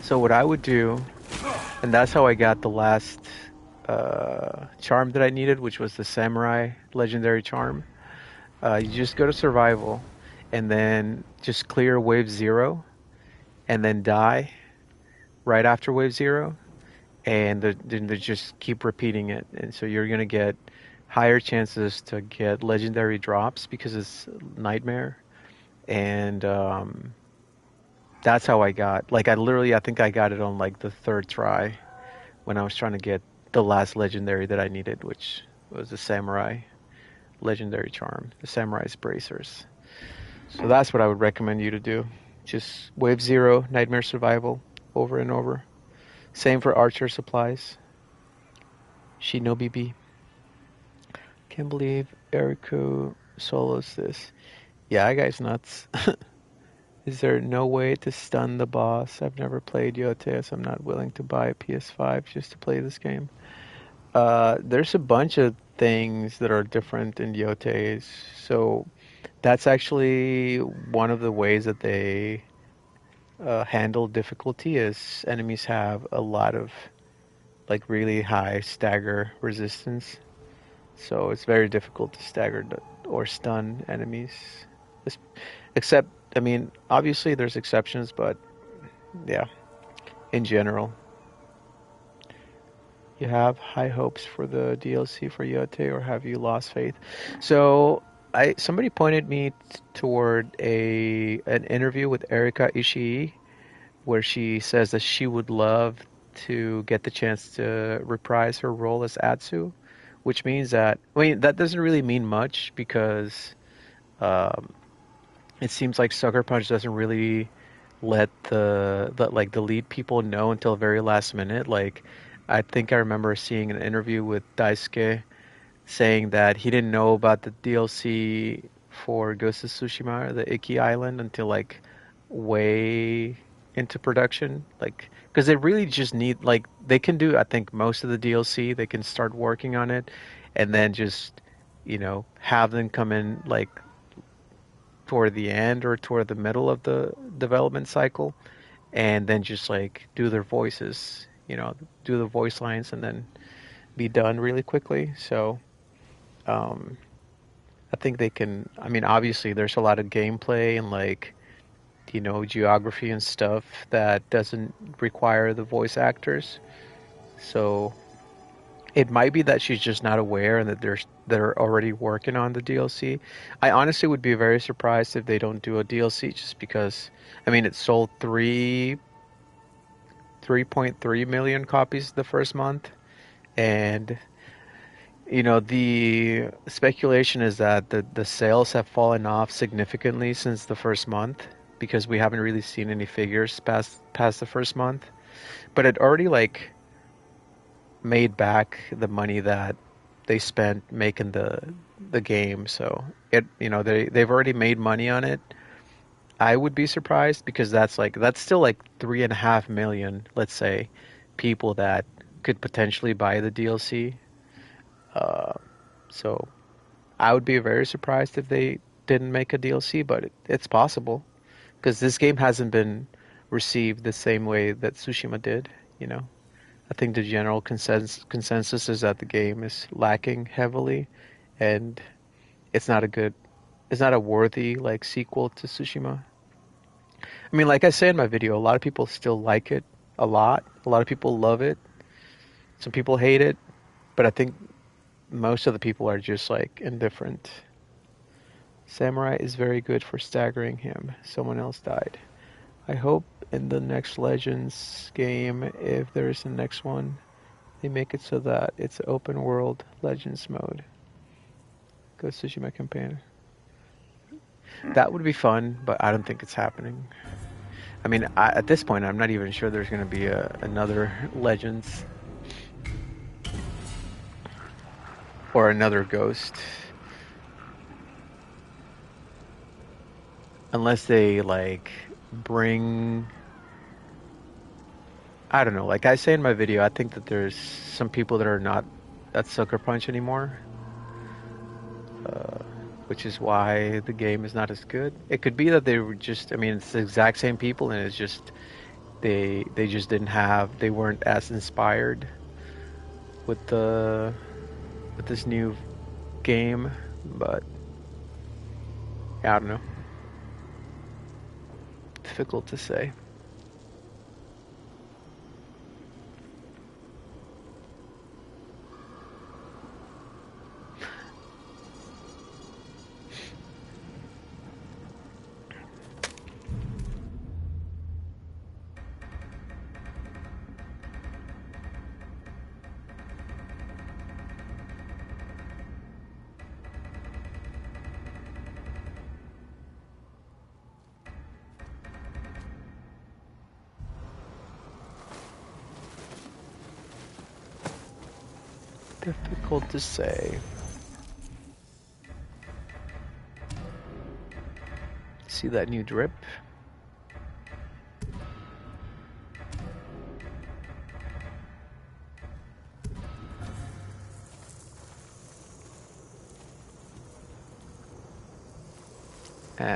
So what I would do, and that's how I got the last charm that I needed, which was the Samurai Legendary Charm. You just go to Survival, and then just clear Wave 0, and then die right after Wave 0, and then they just keep repeating it, and so you're gonna get higher chances to get legendary drops because it's Nightmare, and that's how I got. Like I think I got it on like the third try when I was trying to get the last legendary that I needed, which was the Samurai Legendary Charm, the Samurai's Bracers. So that's what I would recommend you to do. Just Wave 0, Nightmare Survival, over and over. Same for Archer Supplies. Shinobi B. Can't believe Eriko solos this. Yeah, that guy's nuts. Is there no way to stun the boss? I've never played Yotei, so I'm not willing to buy a PS5 just to play this game. There's a bunch of things that are different in Yoteis. So that's actually one of the ways that they handle difficulty is enemies have a lot of like really high stagger resistance. So it's very difficult to stagger or stun enemies. Except, I mean, obviously there's exceptions, but yeah, in general. You have high hopes for the DLC for Yotei, or have you lost faith? So somebody pointed me toward an interview with Erika Ishii where she says that she would love to get the chance to reprise her role as Atsu, which means that, I mean, that doesn't really mean much because um, it seems like Sucker Punch doesn't really let the lead people know until very last minute. Like, I think I remember seeing an interview with Daisuke saying that he didn't know about the DLC for Ghost of Tsushima, the Iki Island, until like way into production. Like, because they really just need, like, they can do, I think, most of the DLC. They can start working on it, and then just, have them come in like toward the end or toward the middle of the development cycle, and then just like do their voices, do the voice lines, and then be done really quickly. So um, I think they can. I mean, obviously, there's a lot of gameplay and like geography and stuff that doesn't require the voice actors. So it might be that she's just not aware and that they're already working on the DLC. I honestly would be very surprised if they don't do a DLC just because I mean it sold 3.3 million copies the first month, and the speculation is that the sales have fallen off significantly since the first month because we haven't really seen any figures past the first month. But it already like made back the money that they spent making the game. So they've already made money on it. I would be surprised because that's still like 3.5 million, let's say, people that could potentially buy the DLC. Uh, so I would be very surprised if they didn't make a DLC, but it's possible because this game hasn't been received the same way that Tsushima did. You know, I think the general consensus is that the game is lacking heavily, and it's not a good, it's not a worthy like sequel to Tsushima. I mean, like I say in my video, a lot of people still like it a lot. A lot of people love it. Some people hate it, but I think most of the people are just like indifferent. Samurai is very good for staggering him. Someone else died. I hope in the next Legends game, if there is a next one, they make it so that it's open world Legends mode. Go Tsushima campaign. That would be fun, but I don't think it's happening. I mean, at this point, I'm not even sure there's going to be another Legends or another Ghost. Unless they, like, bring... I don't know. Like I say in my video, I think that there's some people that are not that sucker punch anymore, which is why the game is not as good. It could be that they were just, I mean, it's the exact same people, and it's just they just didn't have, they weren't as inspired with this new game, but yeah, I don't know. Difficult to say. Difficult to say. See that new drip?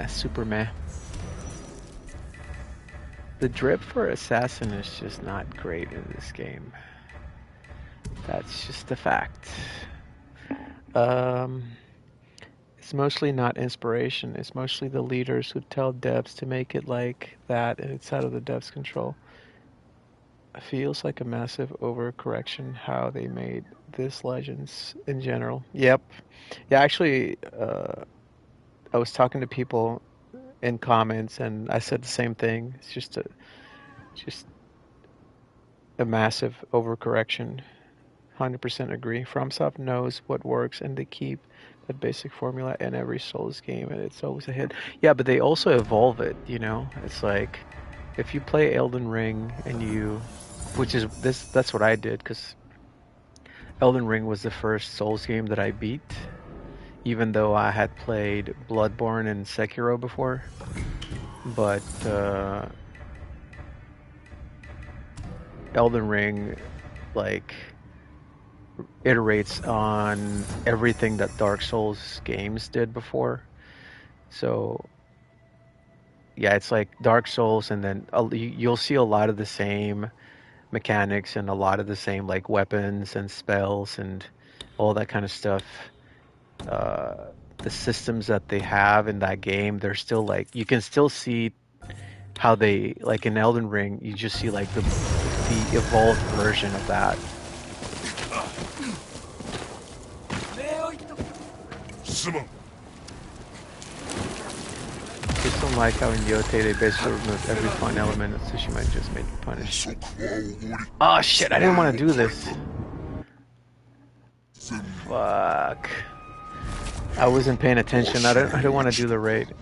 Super meh. The drip for Assassin is just not great in this game. That's just a fact. It's mostly not inspiration. It's mostly the leaders who tell devs to make it like that, and it's out of the devs' control. It feels like a massive overcorrection how they made this Legends in general. Yep. Yeah, actually, I was talking to people in comments, and I said the same thing. It's just a massive overcorrection. 100% agree. FromSoft knows what works, and they keep that basic formula in every Souls game, and it's always a hit. Yeah, but they also evolve it, you know? It's like, if you play Elden Ring and which is that's what I did, because Elden Ring was the first Souls game that I beat, even though I had played Bloodborne and Sekiro before. But Elden Ring, like, iterates on everything that Dark Souls games did before. So yeah, it's like Dark Souls, and then you'll see a lot of the same mechanics and a lot of the same like weapons and spells and all that kind of stuff. The systems that they have in that game, they're still like, you can still see how they, like in Elden Ring, you just see like the evolved version of that. Just don't like how in Yotei they basically removed every fun element, so she might just make you punish. Oh shit, I didn't want to do this. Fuck. I wasn't paying attention. I don't want to do the raid.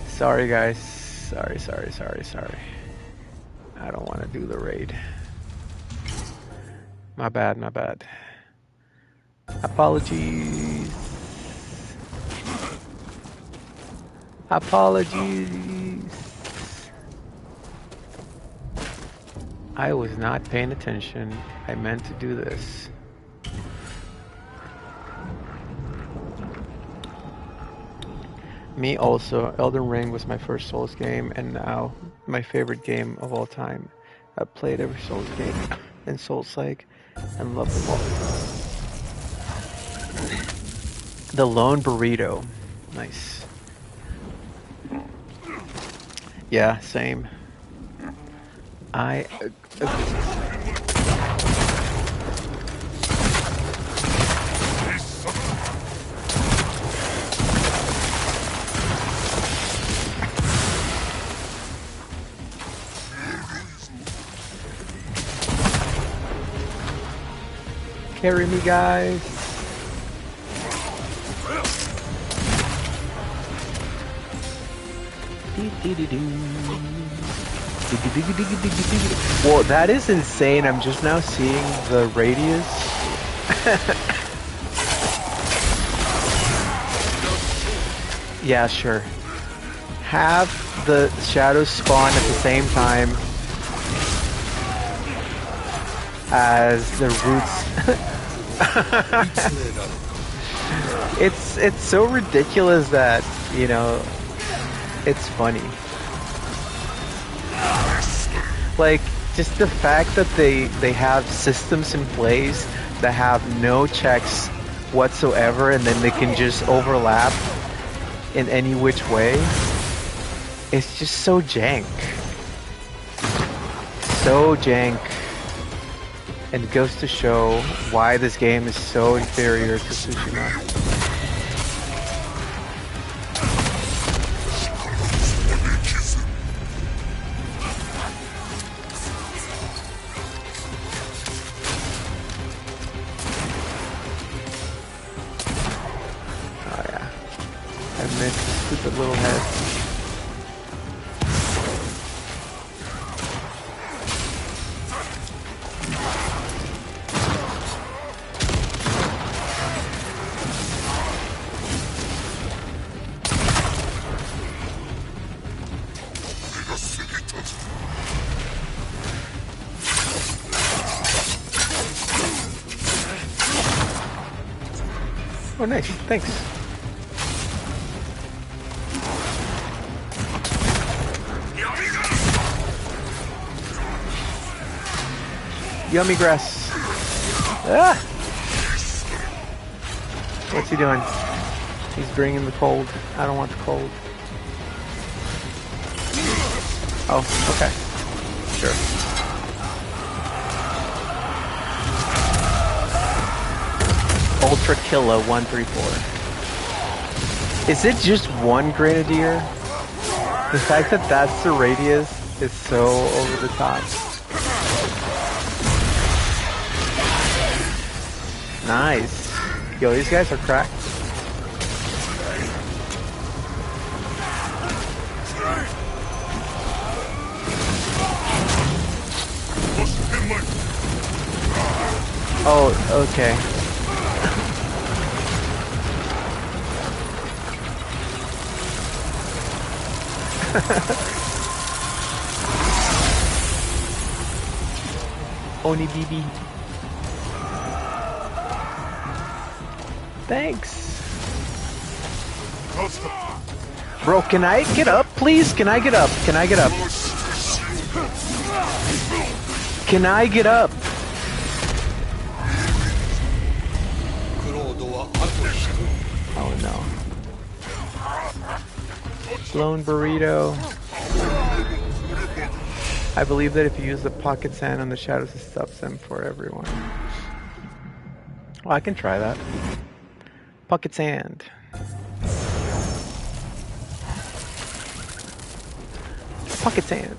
Sorry guys. Sorry. I don't want to do the raid. My bad. Apologies. I was not paying attention. I meant to do this. Me also. Elden Ring was my first Souls game, and now my favorite game of all time. I've played every Souls game and Souls-like and love them all. The Lone Burrito. Nice. Yeah, same. I carry me, guys. Well, that is insane. I'm just now seeing the radius. Yeah, sure. Have the shadows spawn at the same time. as the roots. It's so ridiculous that, you know, it's funny. Like, just the fact that they have systems in place that have no checks whatsoever, and then they can just overlap in any which way. It's just so jank. So jank. And it goes to show why this game is so inferior to Tsushima. Oh yeah. I missed the stupid little head. Oh, nice. Thanks. Yummy grass. Ah! What's he doing? He's bringing the cold. I don't want the cold. Oh, okay. Sure. Ultra Killa 134. Is it just one grenadier? The fact that that's the radius is so over the top. Nice. Yo, these guys are cracked. Oh, okay. Oni BB. Thanks. Bro, can I get up, please? Can I get up? Can I get up? Can I get up? Oh no. Blown burrito. I believe that if you use the pocket sand on the shadows, it stops them for everyone. Well, I can try that. Pocket sand. Pocket sand.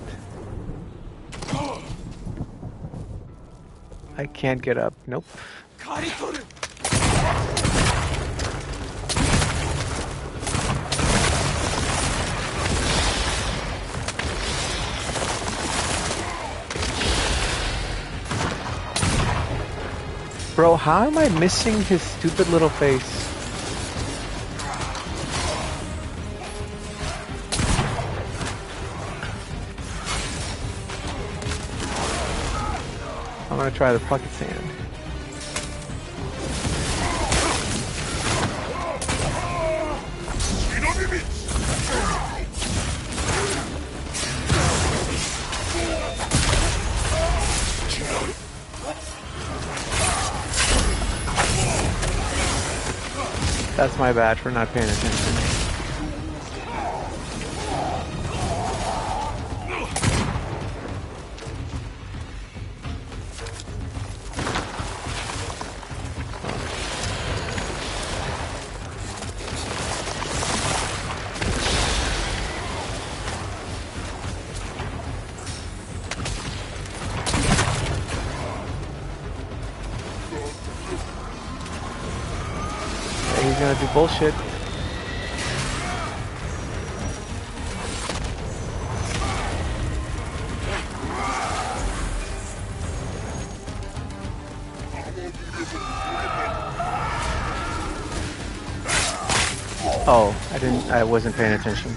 I can't get up. Nope. Bro, how am I missing his stupid little face? I'm gonna try the pocket sand. That's my bad for not paying attention. He's gonna do bullshit. Oh, I wasn't paying attention.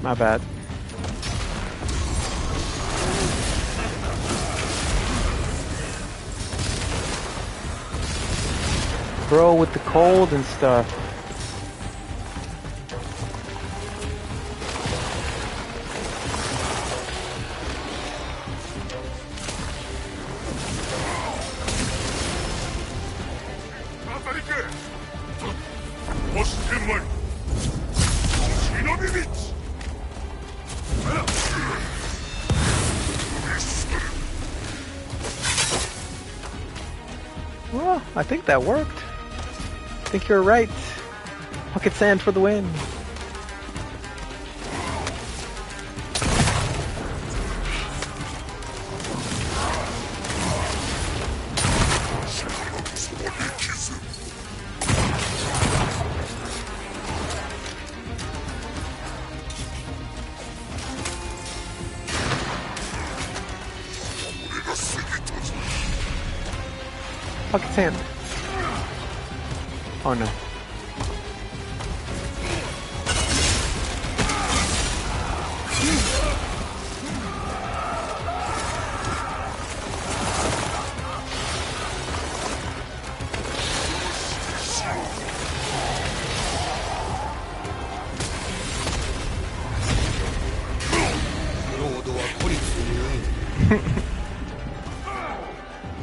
My bad. Bro, with the cold and stuff. Well, I think that worked. I think you're right. Pocket sand for the win. Pocket sand. Oh no.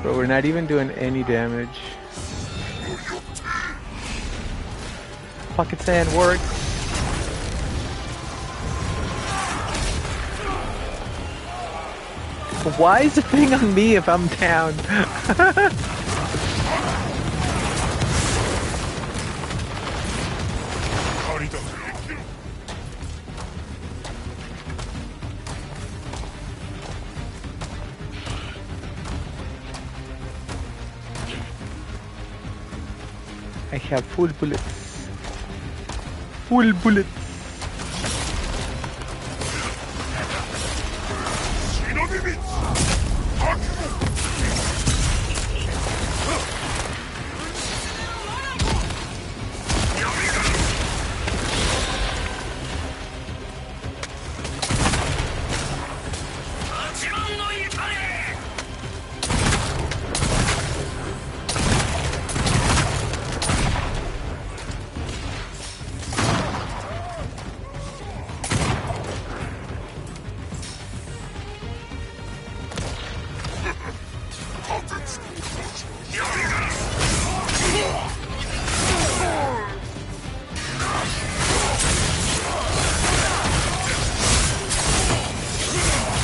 Bro, we're not even doing any damage. Pocket sand works. Why is the thing on me if I'm down? I have full bullets. Full bullets.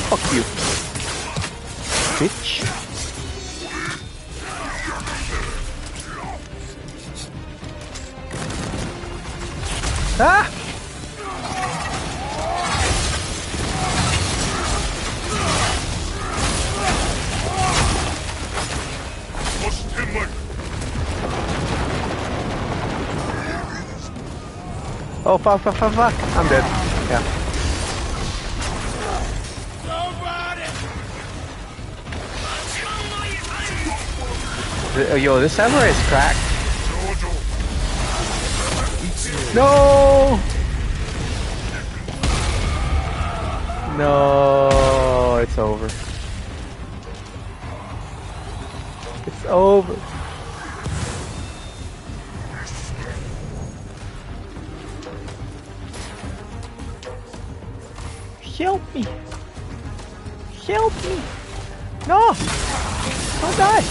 Fuck you, bitch. Ah! Oh fuck, fuck, fuck, fuck. I'm dead. Yeah. Yo, this samurai is cracked. No! No, it's over. It's over. Help me! Help me! No! Don't die!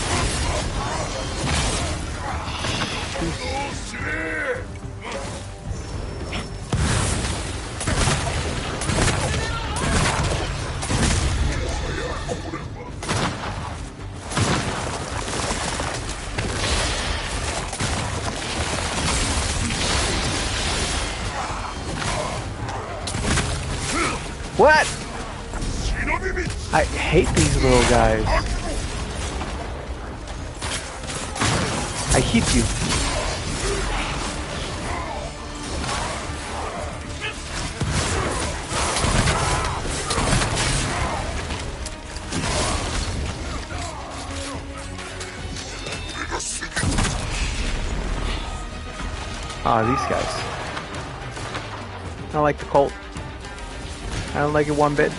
What? I hate these little guys. I hit you. Ah, these guys. I don't like the Colt. I don't like it one bit.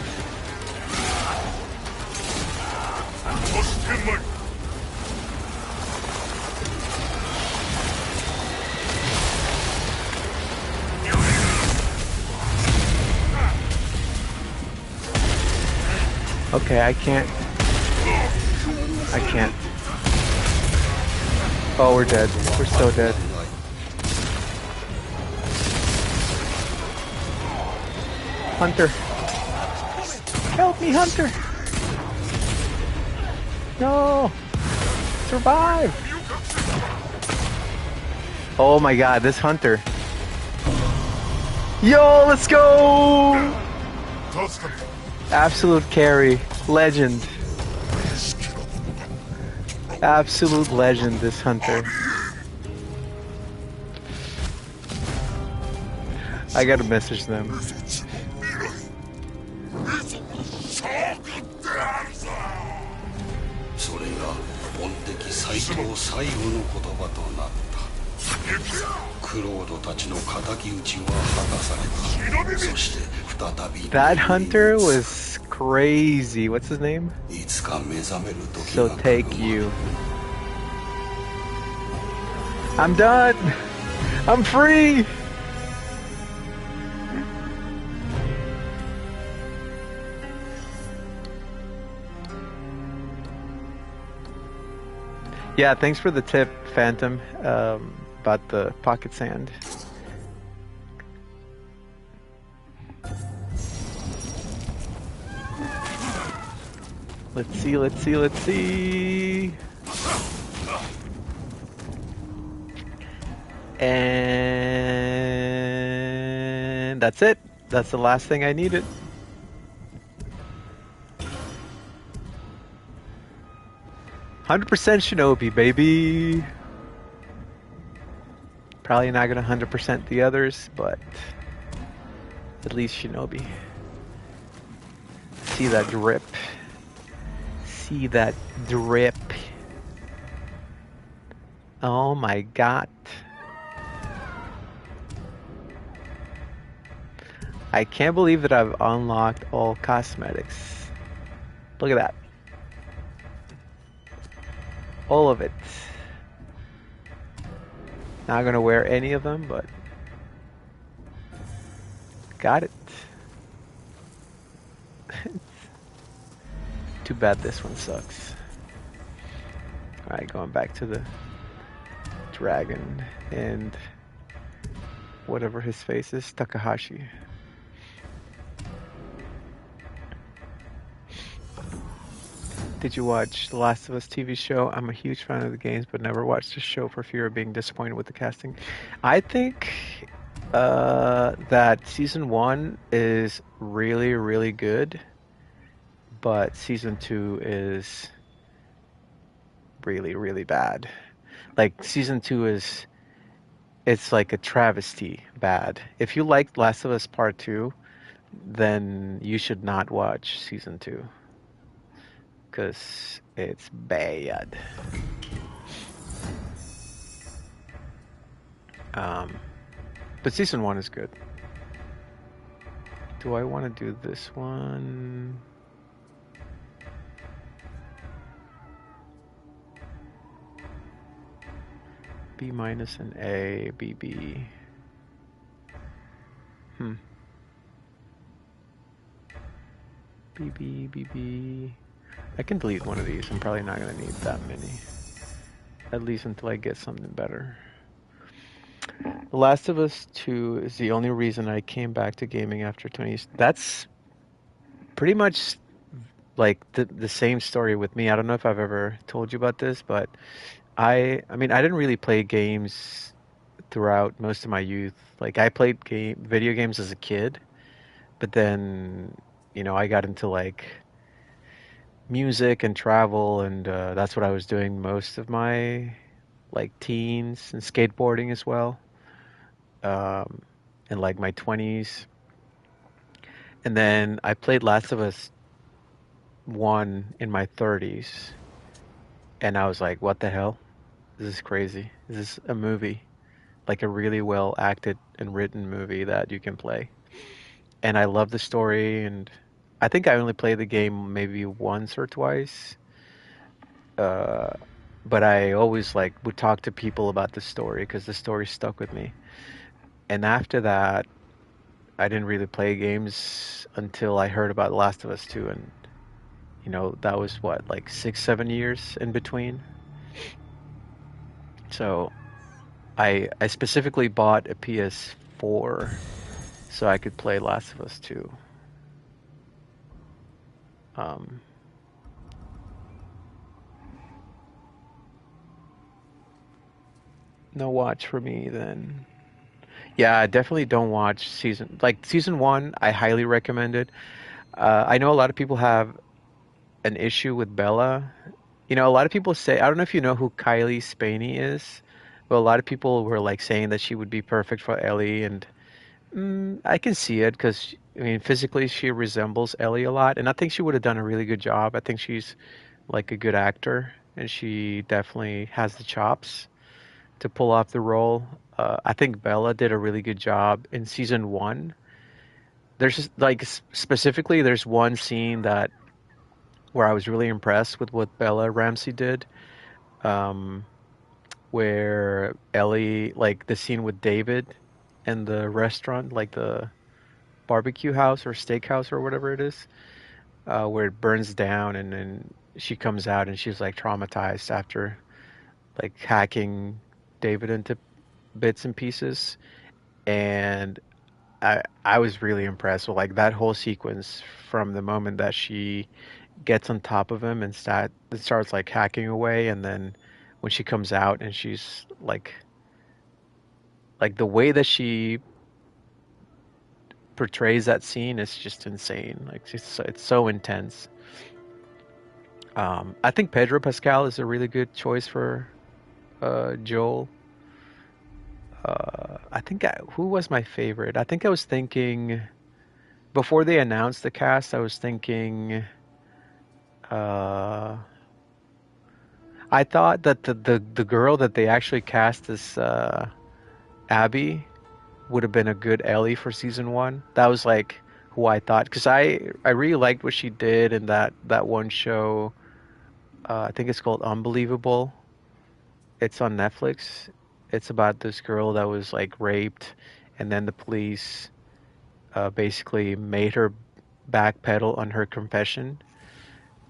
Okay, I can't. I can't. Oh, we're dead. We're so dead. Hunter. Help me, Hunter. No. Survive. Oh my god, this Hunter. Yo, let's go. Absolute carry. Legend. Absolute legend, this Hunter. I gotta message them. That Hunter was crazy. What's his name? So take you. I'm done. I'm free. Yeah, thanks for the tip, Phantom, about the pocket sand. Let's see, let's see, let's see. And that's it. That's the last thing I needed. $100% Shinobi, baby. Probably not gonna 100% the others, but at least Shinobi. See that drip. See that drip. Oh my god. I can't believe that I've unlocked all cosmetics. Look at that. All of it. Not gonna wear any of them, but got it. Too bad this one sucks. Alright, going back to the dragon and whatever his face is, Takahashi. Did you watch The Last of Us TV show? I'm a huge fan of the games, but never watched the show for fear of being disappointed with the casting. I think that season 1 is really, really good, but season 2 is really, really bad. Like, season 2 is, it's like a travesty bad. If you liked Last of Us Part 2, then you should not watch season 2. Because it's bad. But season 1 is good. Do I want to do this one? B minus and A, BB. BB, BB. I can delete one of these. I'm probably not going to need that many. At least until I get something better. The Last of Us 2 is the only reason I came back to gaming after 20 years. That's pretty much like the same story with me. I don't know if I've ever told you about this, but I mean, I didn't really play games throughout most of my youth. Like, I played video games as a kid, but then, you know, I got into like music and travel, and that's what I was doing most of my like teens, and skateboarding as well, in like my 20s. And then I played Last of Us 1 in my 30s, and I was like, what the hell? This is crazy. This is a movie, like a really well acted and written movie that you can play. And I love the story, and I think I only played the game maybe once or twice. But I always like would talk to people about the story because the story stuck with me. And after that, I didn't really play games until I heard about Last of Us 2, and that was what, like 6, 7 years in between. So I specifically bought a PS4 so I could play Last of Us 2. Um, no watch for me then. Yeah, I definitely don't watch season 1. I highly recommend it. I know a lot of people have an issue with Bella. A lot of people say, I don't know if you know who Kylie Spaney is, but a lot of people were like saying that she would be perfect for Ellie, and I can see it because I mean, physically she resembles Ellie a lot, and I think she would have done a really good job. I think she's like a good actor, and she definitely has the chops to pull off the role. I think Bella did a really good job in season 1. There's just like specifically, there's one scene that where I was really impressed with what Bella Ramsey did. Um, where Ellie, like the scene with David and the restaurant, like the barbecue house or steakhouse or whatever it is, where it burns down and then she comes out and she's like traumatized after like hacking David into bits and pieces. And I was really impressed with like that whole sequence from the moment that she gets on top of him and starts like hacking away, and then when she comes out and she's like the way that she portrays that scene is just insane. Like it's so intense. I think Pedro Pascal is a really good choice for Joel. Who was my favorite? I think I was thinking before they announced the cast. I was thinking uh, I thought that the girl that they actually cast as Abby would have been a good Ellie for season 1. That was like who I thought, because I really liked what she did in that one show. I think it's called Unbelievable. It's on Netflix. It's about this girl that was like raped, and then the police basically made her backpedal on her confession.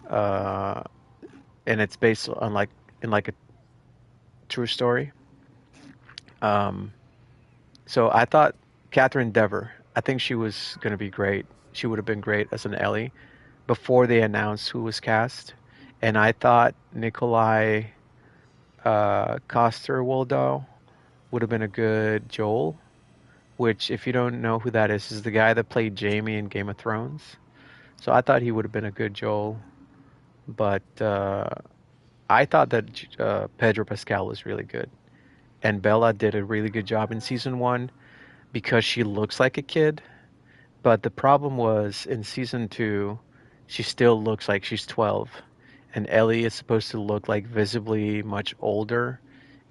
Uh, and it's based on like a true story. Um, so I thought Catherine Dever. I think she was gonna be great. She would have been great as an Ellie before they announced who was cast. And I thought Nikolai Coster-Waldau would have been a good Joel, which, if you don't know who that is the guy that played Jaime in Game of Thrones. So I thought he would have been a good Joel, but I thought that Pedro Pascal was really good. And Bella did a really good job in season 1 because she looks like a kid. But the problem was in season 2, she still looks like she's 12. And Ellie is supposed to look like visibly much older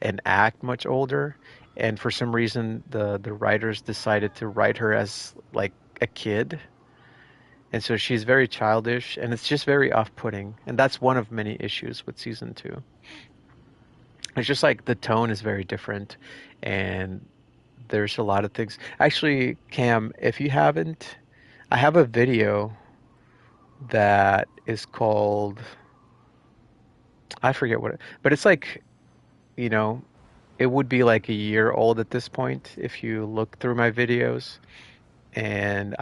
and act much older. And for some reason, the writers decided to write her as like a kid. And so she's very childish, and it's just very off-putting. And that's one of many issues with season 2. It's just like the tone is very different, and there's a lot of things. Actually, Cam, if you haven't, I have a video that is called, I forget what it, but it's like, you know, it would be like a year old at this point if you look through my videos. And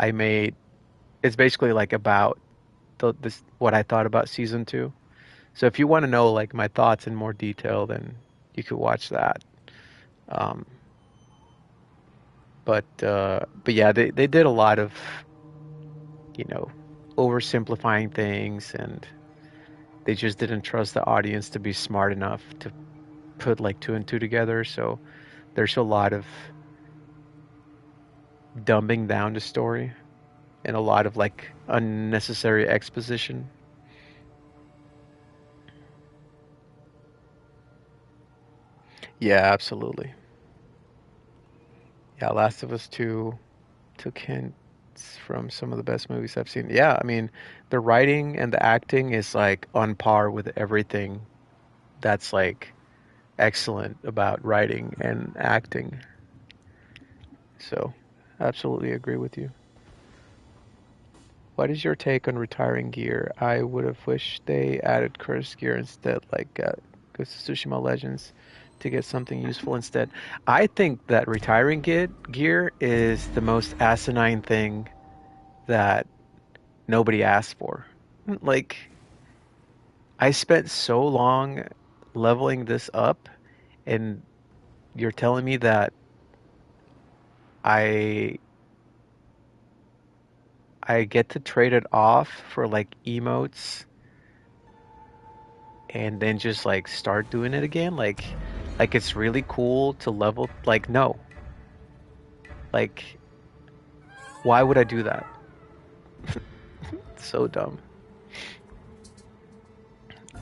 it's basically like about this what I thought about season 2. So if you want to know like my thoughts in more detail, then you could watch that. Um, but yeah, they did a lot of, you know, oversimplifying things, and they just didn't trust the audience to be smart enough to put like two and two together. So there's a lot of dumbing down the story and a lot of like unnecessary exposition. Yeah, absolutely. Yeah, Last of Us 2 took hints from some of the best movies I've seen. Yeah, I mean, the writing and the acting is like on par with everything that's like excellent about writing and acting. So, absolutely agree with you. What is your take on retiring gear? I would have wished they added cursed gear instead, like Ghost of Tsushima Legends, to get something useful instead. I think that retiring gear is the most asinine thing that nobody asked for. Like, I spent so long leveling this up, and you're telling me that I I get to trade it off for like emotes and then just like start doing it again? Like it's really cool to level, like no. Like why would I do that? It's so dumb.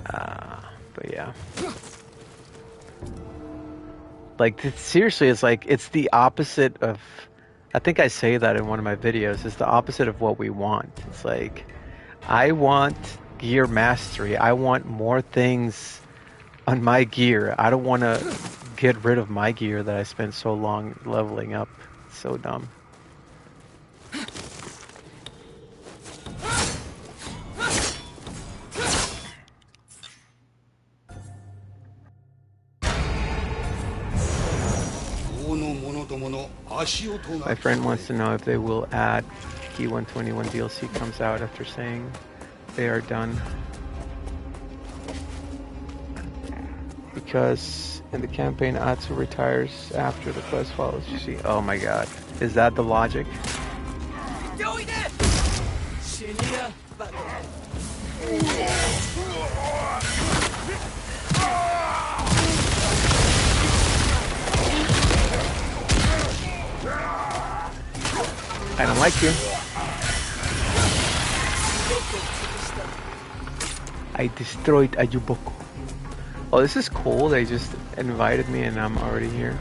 But yeah. Like seriously, it's like it's the opposite of, I think I say that in one of my videos. It's the opposite of what we want. It's like I want gear mastery. I want more things on my gear. I don't want to get rid of my gear that I spent so long leveling up. It's so dumb. My friend wants to know if they will add Key 121 DLC comes out after saying they are done. Because in the campaign, Atsu retires after the quest follows. You see, oh my god. Is that the logic? I don't like you. I destroyed Ayuboku. Oh, this is cool. They just invited me and I'm already here.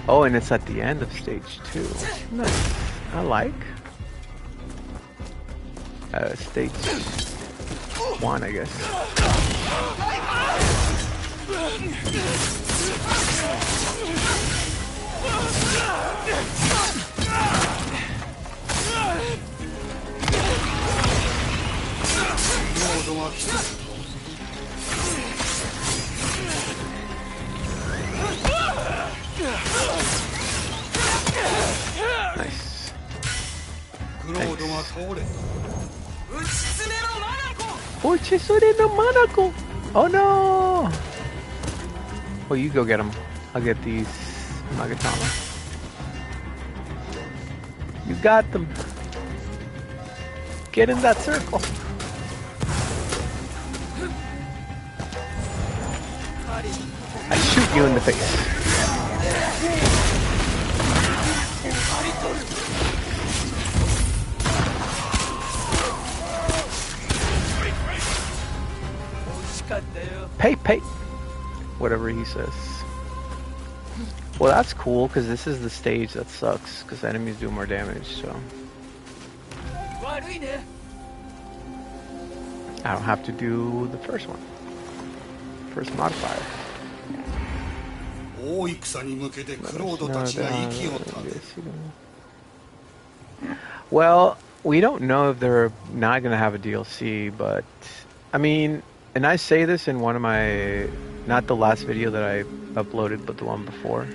Oh, and it's at the end of stage 2. Nice. I like. Stage 1, I guess. Nice. Oh no! Well, you go get them. I'll get these Magatama. You got them. Get in that circle. I shoot you in the face. Pay. Whatever he says. Well, that's cool, because this is the stage that sucks, because enemies do more damage, so. I don't have to do the first one. First modifier. Well, we don't know if they're not going to have a DLC, but I mean, and I say this in one of my, not the last video that I uploaded, but the one before.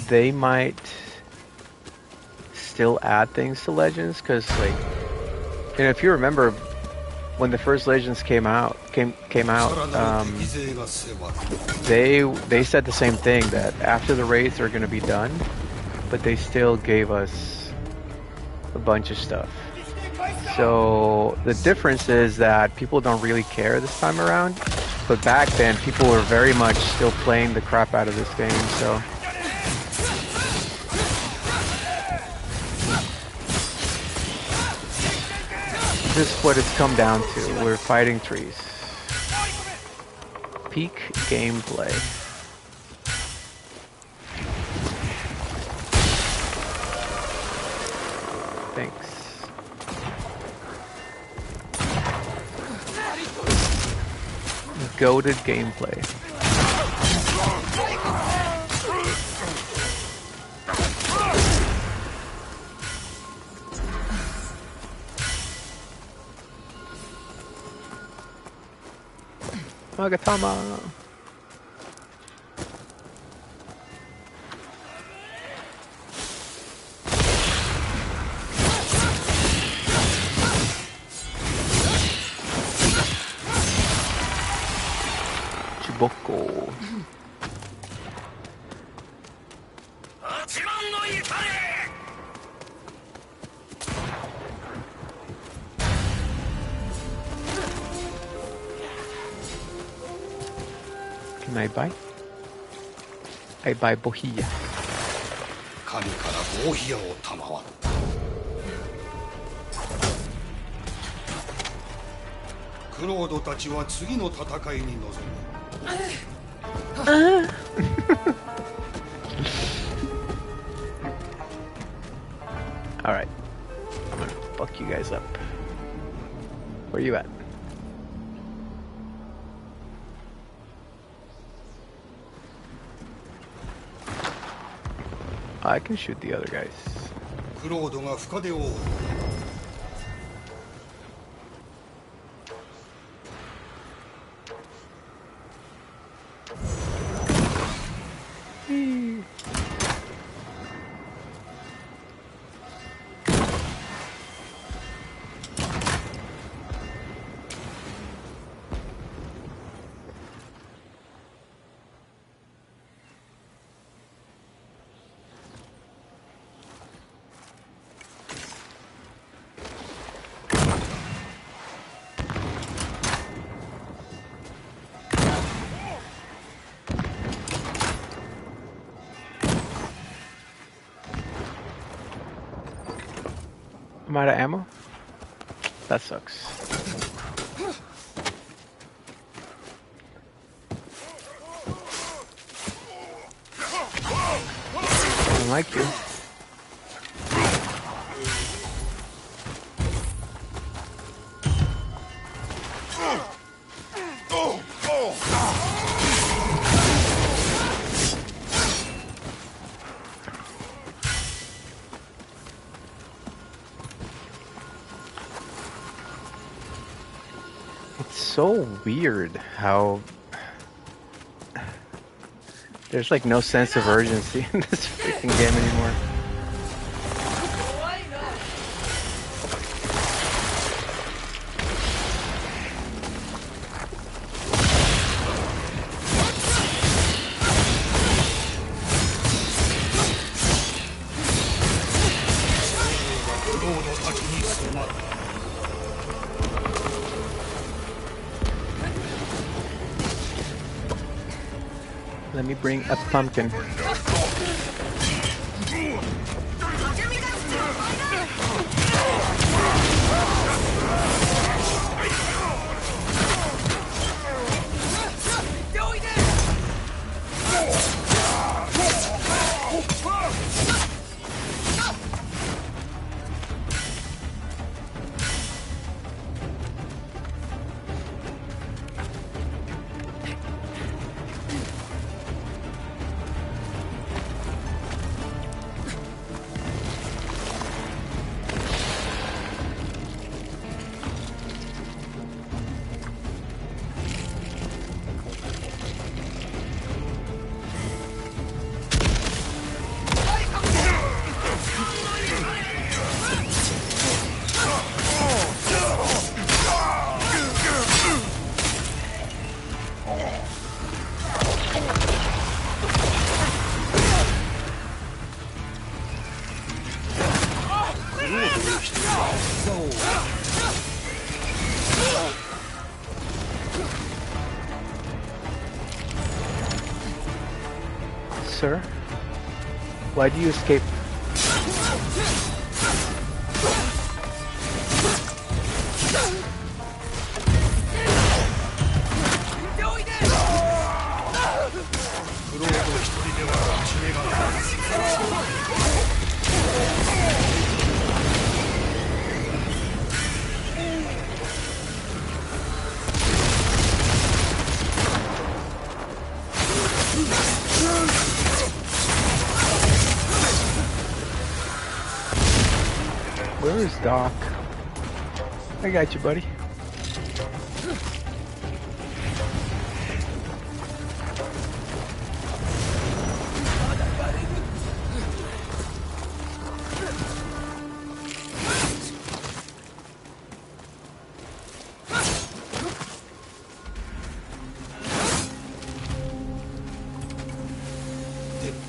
They might still add things to Legends, because like, and if you remember, when the first Legends came out, they said the same thing, that after the raids are going to be done, but they still gave us a bunch of stuff. So the difference is that people don't really care this time around, but back then people were very much still playing the crap out of this game, so. This is what it's come down to. We're fighting trees. Peak gameplay. Thanks. Goated gameplay. Magatama. Chiboko. Can I buy? I buy Bohia. 神からボーヒアを賜る。クロードたちは次の戦いに臨む。Alright. I'm gonna fuck you guys up. Where you at? I can shoot the other guys. クロードが深手を負う。I'm out of ammo? That sucks. I don't like you. So weird how there's like no sense of urgency in this freaking game anymore. Let me bring a pumpkin. Sir, why do you escape? Where is Doc? I got you, buddy.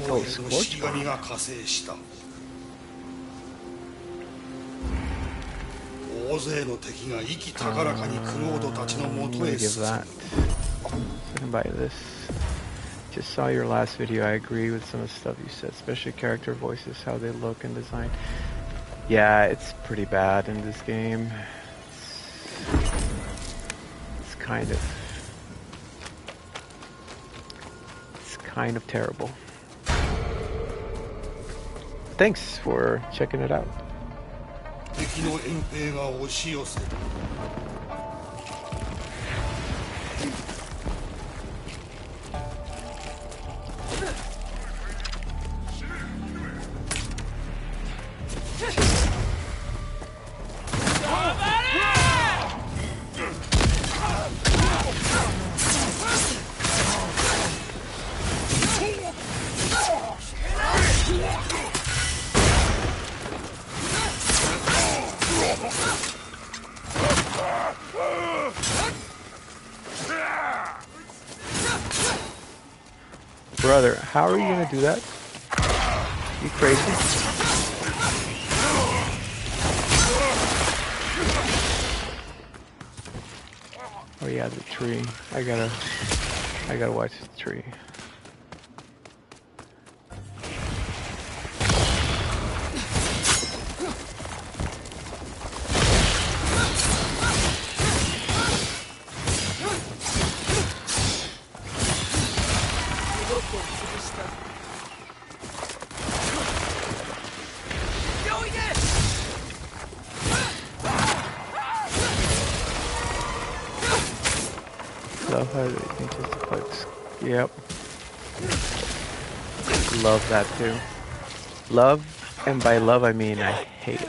Oh, Scorch Bomb. I'm gonna give that. I can buy this. Just saw your last video. I agree with some of the stuff you said, especially character voices, how they look and design. Yeah, it's pretty bad in this game. It's kind of terrible. Thanks for checking it out. Brother, how are you gonna do that? You crazy? Oh yeah, the tree. I gotta watch the tree. Love how they just like, yep. Love that too. Love, and by love I mean I hate it.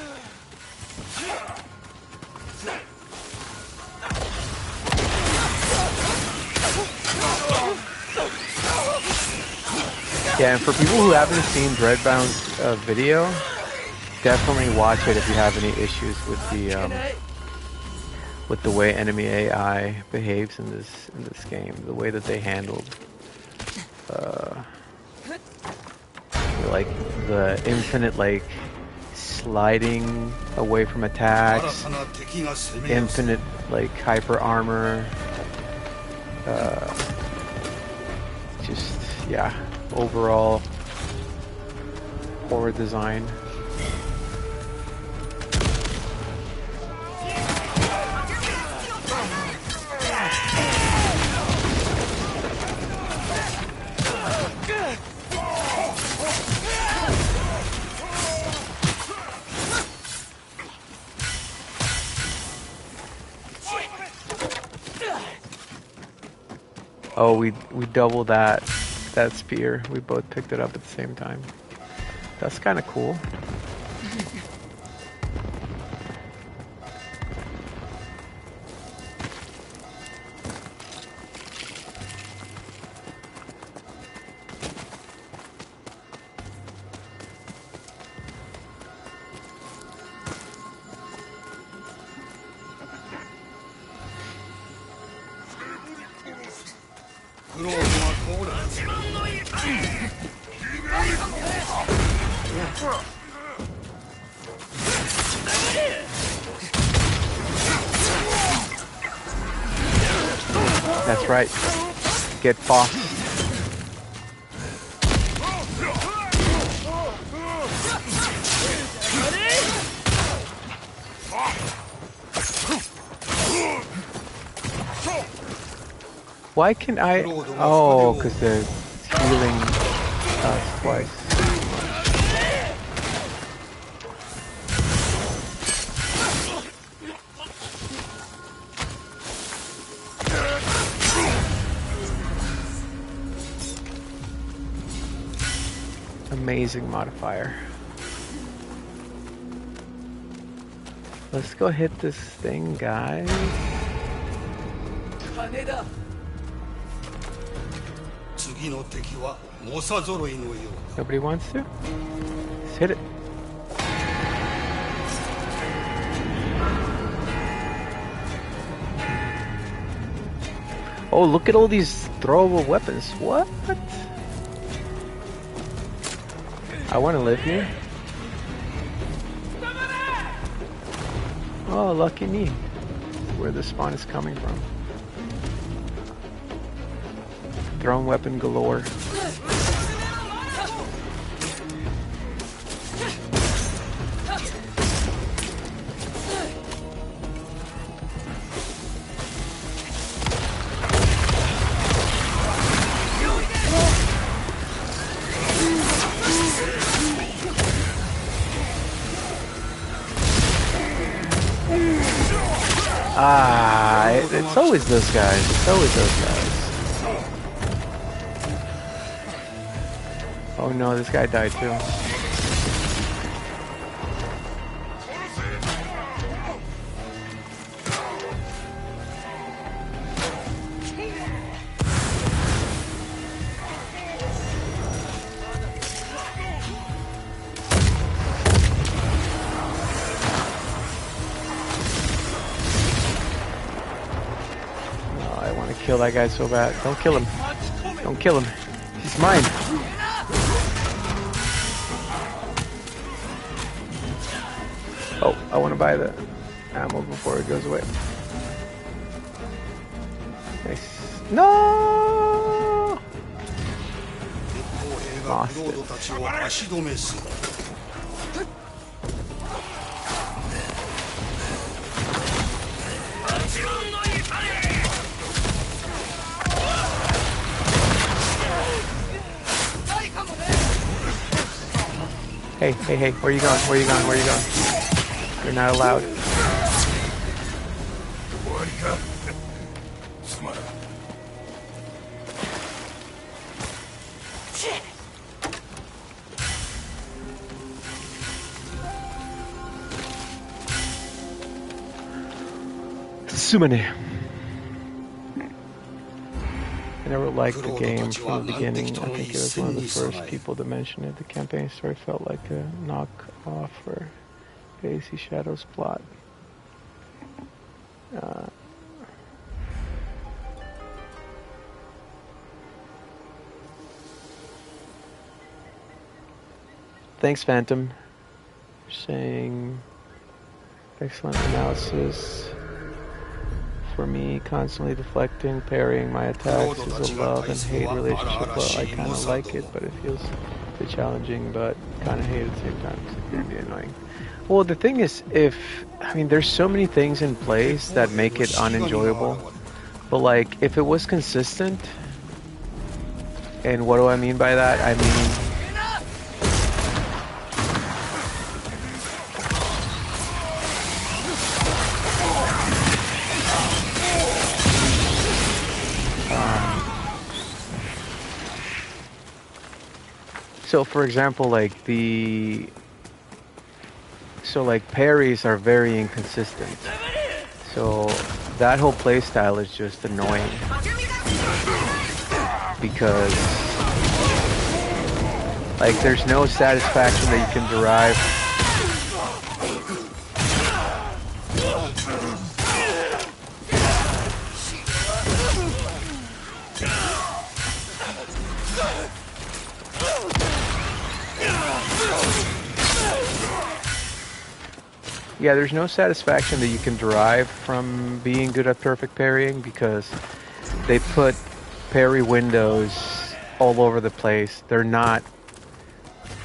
Yeah, and for people who haven't seen Dreadbound's video, definitely watch it if you have any issues with the way enemy AI behaves in this game, the way that they handled like the infinite like sliding away from attacks, infinite like hyper armor, just yeah, overall poor design. Oh, we doubled that spear. We both picked it up at the same time. That's kind of cool. That's right. Get boxed. Why can I? Oh, because they're healing us twice. Amazing modifier. Let's go hit this thing, guys. Nobody wants to? Let's hit it. Oh, look at all these throwable weapons. What? I want to live here. Oh, lucky me. Where the spawn is coming from. Thrown weapon galore. Ah, it's always those guys. It's always those guys. Oh no, this guy died too. Kill that guy so bad. Don't kill him. Don't kill him. He's mine. Oh, I want to buy the ammo before it goes away. Nice. No! Lost it. Hey, hey, hey, where you going? Where you going? Where you going? You're not allowed. Sumane. I never liked the game from the beginning. I think it was one of the first people to mention it. The campaign story felt like a knock-off for Basic Shadow's plot. Thanks, Phantom, for saying excellent analysis. For me, constantly deflecting, parrying my attacks is a love and hate relationship. Well, I kind of like it, but it feels a bit challenging, but kind of hate at the same time. So it can be annoying. Well, the thing is, there's so many things in place that make it unenjoyable. But like, if it was consistent, and what do I mean by that? I mean, so for example, like parries are very inconsistent. So that whole playstyle is just annoying because like there's no satisfaction that you can derive. Yeah, there's no satisfaction that you can derive from being good at perfect parrying because they put parry windows all over the place. They're not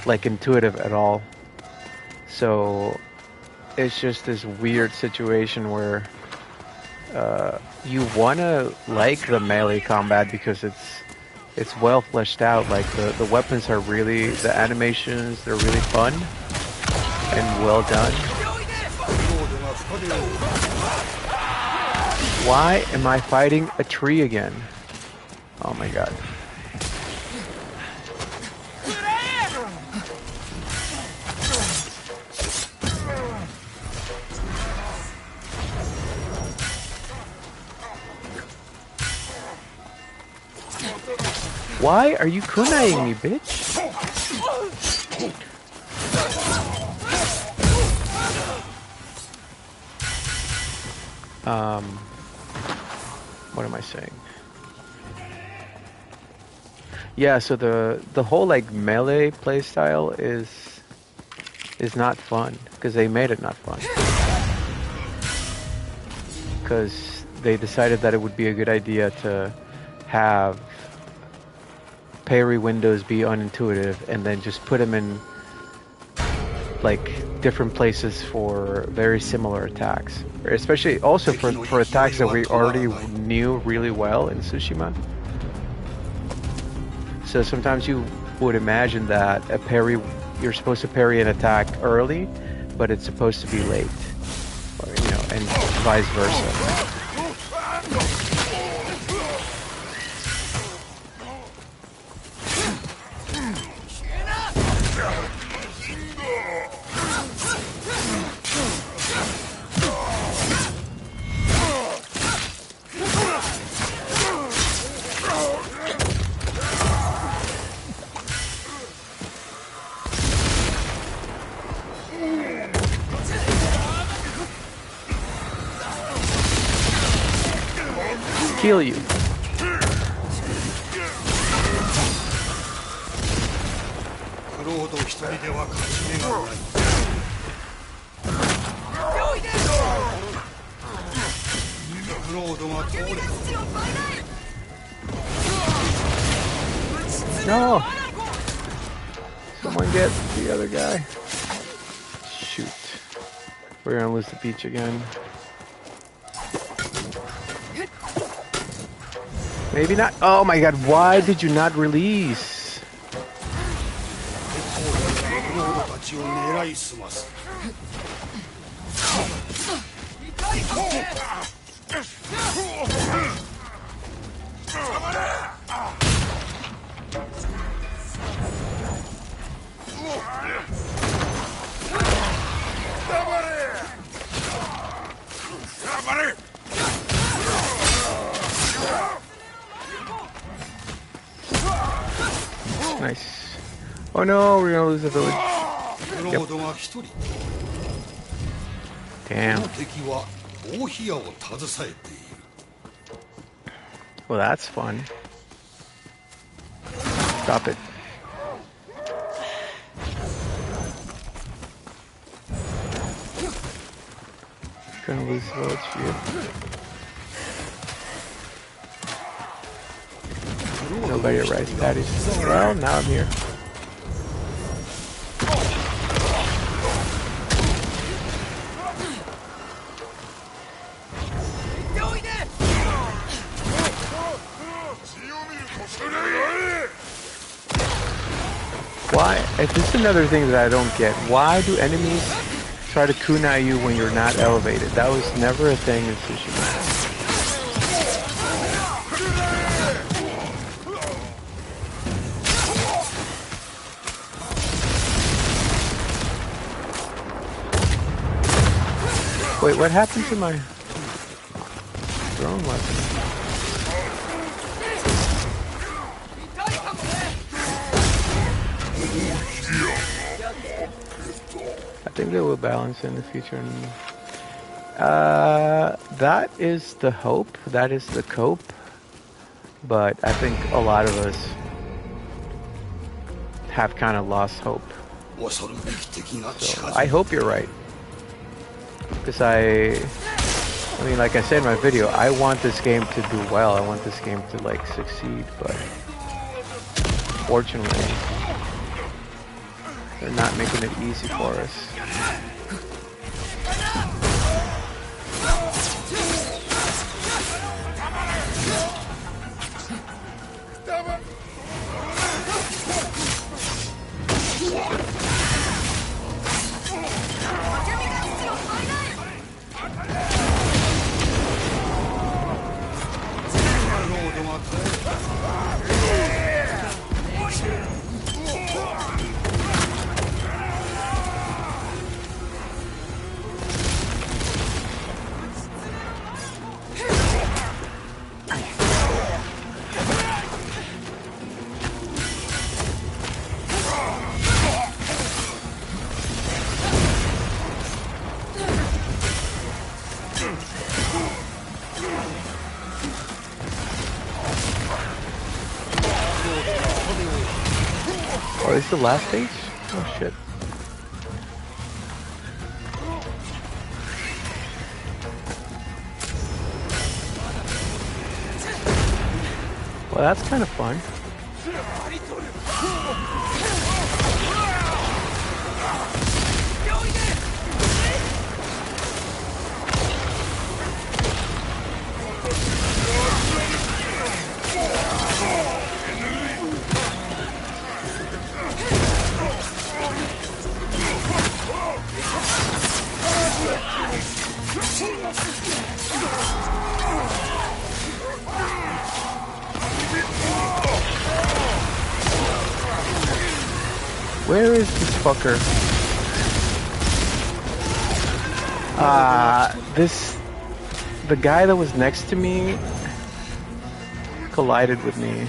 like intuitive at all. So it's just this weird situation where you wanna like the melee combat because it's well fleshed out. Like the weapons are really, the animations, they're really fun and well done. Why am I fighting a tree again? Oh my god. Why are you kunaiing me, bitch? What am I saying? Yeah, so the whole like melee playstyle is not fun because they made it not fun because they decided that it would be a good idea to have parry windows be unintuitive and then just put them in like different places for very similar attacks, especially also for attacks that we already knew really well in Tsushima. So sometimes you would imagine that a parry, you're supposed to parry an attack early, but it's supposed to be late, or, you know, and vice versa. Kill you. No! Someone get the other guy. Shoot. We're gonna lose the beach again. Maybe not. Oh my god, why did you not release? Nice. Oh no, we're gonna lose the village. Yep. Damn. Well, that's fun. Stop it. Gonna lose the village. Yep. Nobody at rice patties. Well, now I'm here. Why? This is another thing that I don't get. Why do enemies try to kunai you when you're not elevated? That was never a thing in Tsushima. Wait, what happened to my throwing weapon? I think they will balance in the future. That is the hope. That is the cope. But I think a lot of us have kind of lost hope. So I hope you're right. Because I mean, like I said in my video, I want this game to do well. I want this game to, like, succeed, but fortunately, they're not making it easy for us. Oh, this is the last stage? Oh shit. Well, that's kind of fun. Where is this fucker? The guy that was next to me collided with me.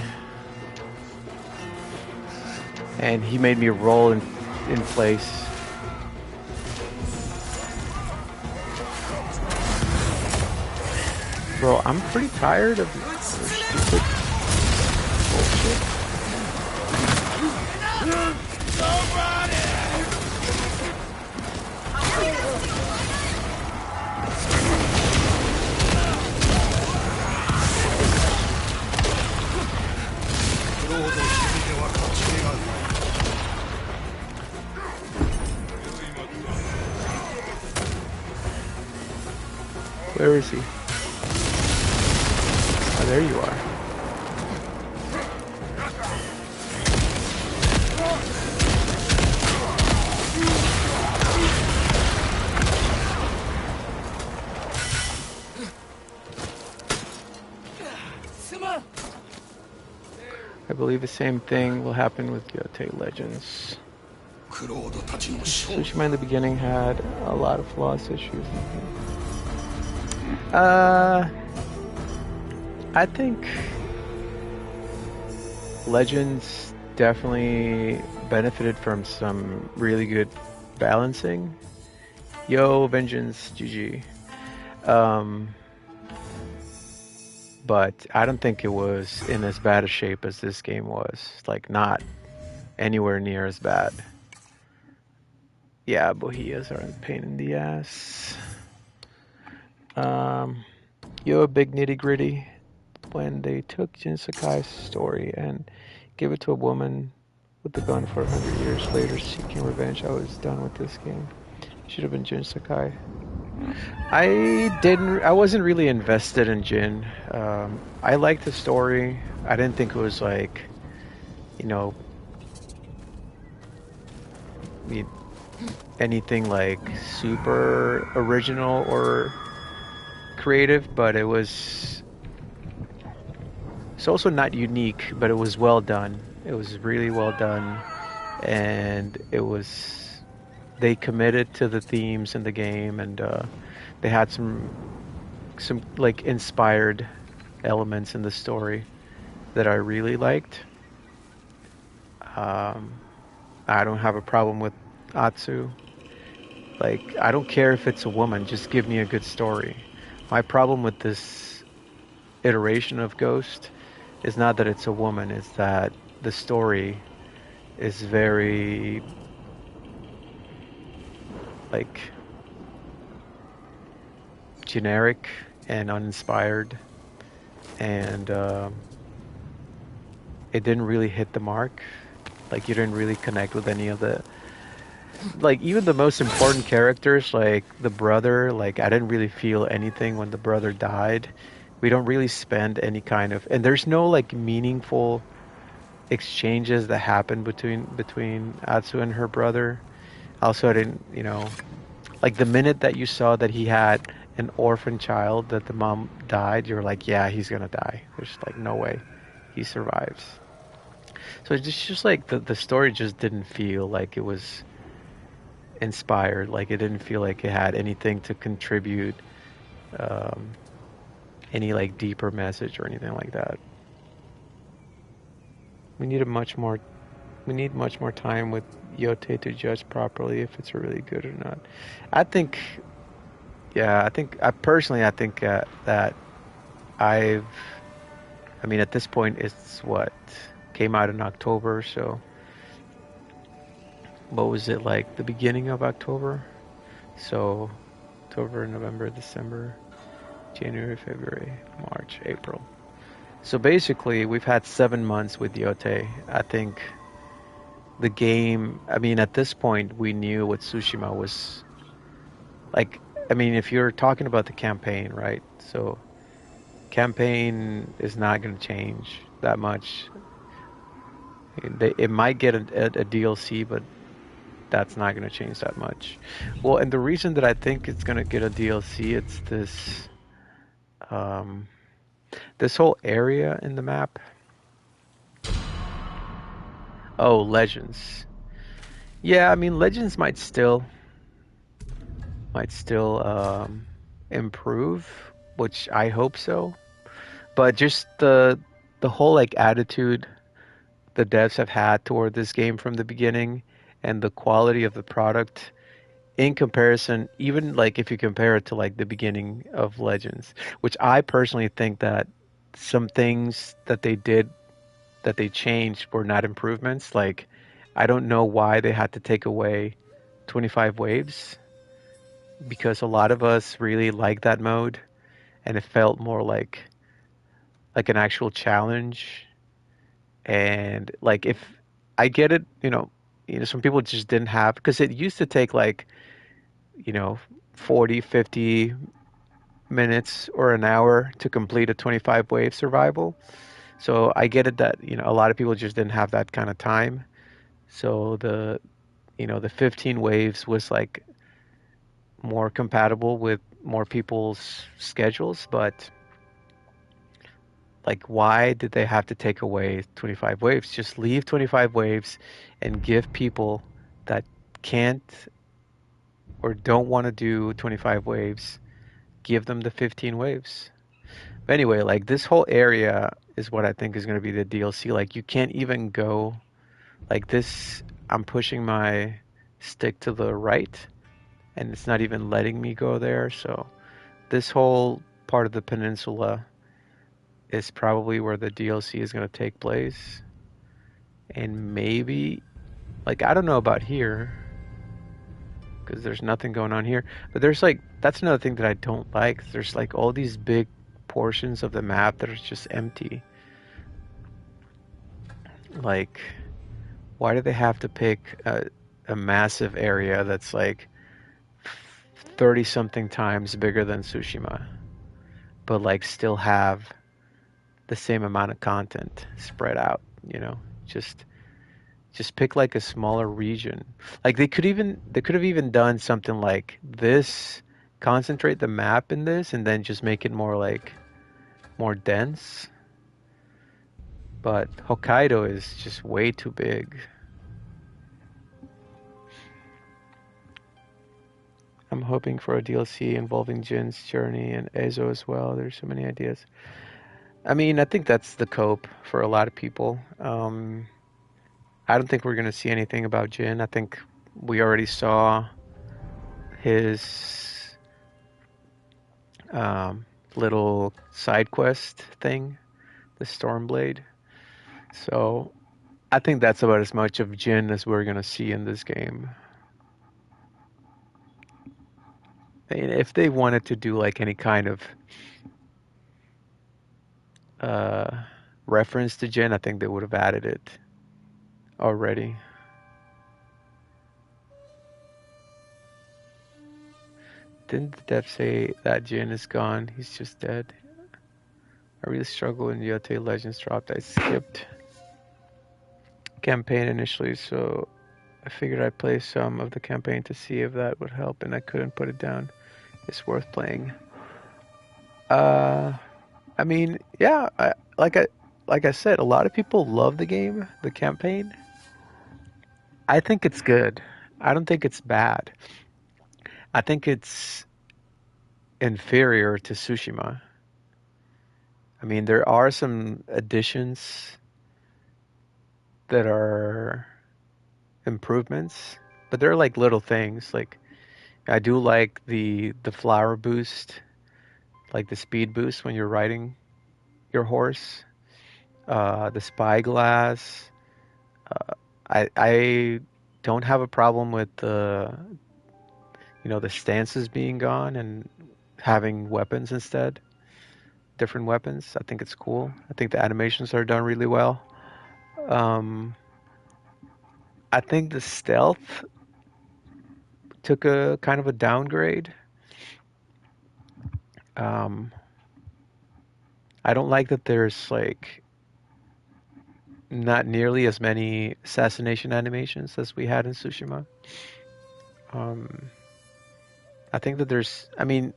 And he made me roll in place. Bro, I'm pretty tired of stupid bullshit. Where is he? Oh, there you are. I believe the same thing will happen with Yotei Legends. Tsushima in the beginning had a lot of flaws issues. I think Legends definitely benefited from some really good balancing. Yo, Vengeance, GG. But I don't think it was in as bad a shape as this game was. Like, not anywhere near as bad. Yeah, Bohemias are a pain in the ass. Yo, big nitty gritty. When they took Jin Sakai's story and gave it to a woman with the gun for 100 years later seeking revenge, I was done with this game. Should have been Jin Sakai. I wasn't really invested in Jin. I liked the story. I didn't think it was like, you know, anything like super original or creative, but it's also not unique, but it was well done. It was really well done, and they committed to the themes in the game, and they had some like inspired elements in the story that I really liked. I don't have a problem with Atsu. Like, I don't care if it's a woman, just give me a good story. My problem with this iteration of Ghost is not that it's a woman, it's that the story is very, like, generic and uninspired, and it didn't really hit the mark. Like, you didn't really connect with any of the, like, even the most important characters, like the brother. Like, I didn't really feel anything when the brother died. We don't really spend any kind of, and there's no like meaningful exchanges that happen between Atsu and her brother. Also, I didn't, like the minute that you saw that he had an orphan child, that the mom died, you're like, yeah, he's gonna die. There's like no way he survives. So it's just like the story just didn't feel like it was inspired. Like, it didn't feel like it had anything to contribute, any like deeper message or anything like that. We need much more time with Yotei to judge properly if it's really good or not. I think, yeah, I think that I mean, at this point, it's what came out in October, so what was it, like the beginning of October? So October, November, December, January, February, March, April. So basically, we've had 7 months with Yotei. I think the game, I mean, at this point, we knew what Tsushima was like. I mean, if you're talking about the campaign, right? So, campaign is not going to change that much. It might get a DLC, but that's not going to change that much. Well, and the reason that I think it's going to get a DLC, it's um, this whole area in the map. Oh, Legends. Yeah, I mean, Legends might still improve, which I hope so. But just the whole like attitude the devs have had toward this game from the beginning and the quality of the product in comparison, even like if you compare it to like the beginning of Legends, which I personally think that some things that they did that they changed were not improvements. Like I don't know why they had to take away 25 waves because a lot of us really like that mode and it felt more like an actual challenge. And like if I get it, some people just didn't have because it used to take like, you know, 40, 50 minutes or an hour to complete a 25 wave survival. So I get it that, a lot of people just didn't have that kind of time. So the 15 waves was like more compatible with more people's schedules, but like why did they have to take away 25 waves? Just leave 25 waves and give people that can't or don't want to do 25 waves, give them the 15 waves. But anyway, like this whole area is what I think is going to be the DLC. Like you can't even go like this. I'm pushing my stick to the right and it's not even letting me go there. So this whole part of the peninsula is probably where the DLC is going to take place. And maybe, like, I don't know about here because there's nothing going on here. But there's like, that's another thing that I don't like. There's like all these big portions of the map that are just empty. Like, why do they have to pick a massive area that's like 30 something times bigger than Tsushima, but like still have the same amount of content spread out, you know? Just just pick like a smaller region. Like they could have even done something like this, concentrate the map in this and then just make it more dense. But Hokkaido is just way too big. I'm hoping for a DLC involving Jin's journey and Ezo as well. There's so many ideas. I mean, I think that's the cope for a lot of people. I don't think we're going to see anything about Jin. I think we already saw his little side quest thing, the Stormblade. So I think that's about as much of Jin as we're going to see in this game. And if they wanted to do like any kind of uh, reference to Jin, I think they would have added it already. Didn't the dev say that Jin is gone? He's just dead. I really struggled when Yotei Legends dropped. I skipped campaign initially, so I figured I'd play some of the campaign to see if that would help, and I couldn't put it down. It's worth playing. Uh, I mean, yeah, like I said, a lot of people love the game, the campaign. I think it's good. I don't think it's bad. I think it's inferior to Tsushima. I mean, there are some additions that are improvements, but they're like little things. Like I do like the flower boost, like the speed boost when you're riding your horse. The spyglass. I don't have a problem with the stances being gone and having weapons instead, different weapons. I think it's cool. I think the animations are done really well. Um, I think the stealth took a kind of a downgrade. Um, I don't like that there's like not nearly as many assassination animations as we had in Tsushima. Um, I think that I mean,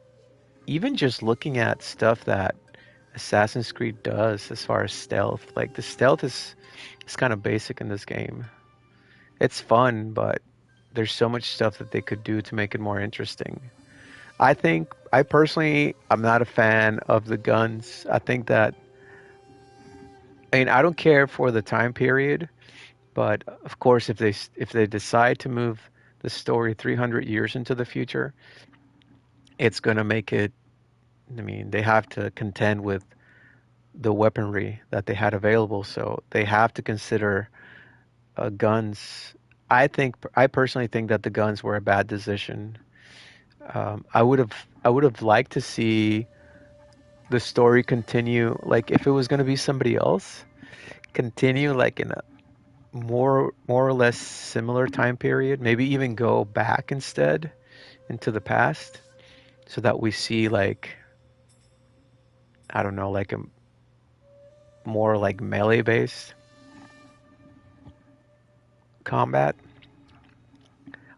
even just looking at stuff that Assassin's Creed does as far as stealth, like the stealth is kind of basic in this game. It's fun, but there's so much stuff that they could do to make it more interesting. I personally, I'm not a fan of the guns. I mean, I don't care for the time period, but of course, if they decide to move the story 300 years into the future, it's gonna make it. I mean, they have to contend with the weaponry that they had available, so they have to consider guns. I personally think that the guns were a bad decision. I would have liked to see the story continue, like if it was going to be somebody else, continue like in a more or less similar time period, maybe even go back instead into the past so that we see like I don't know, like a more like melee based combat.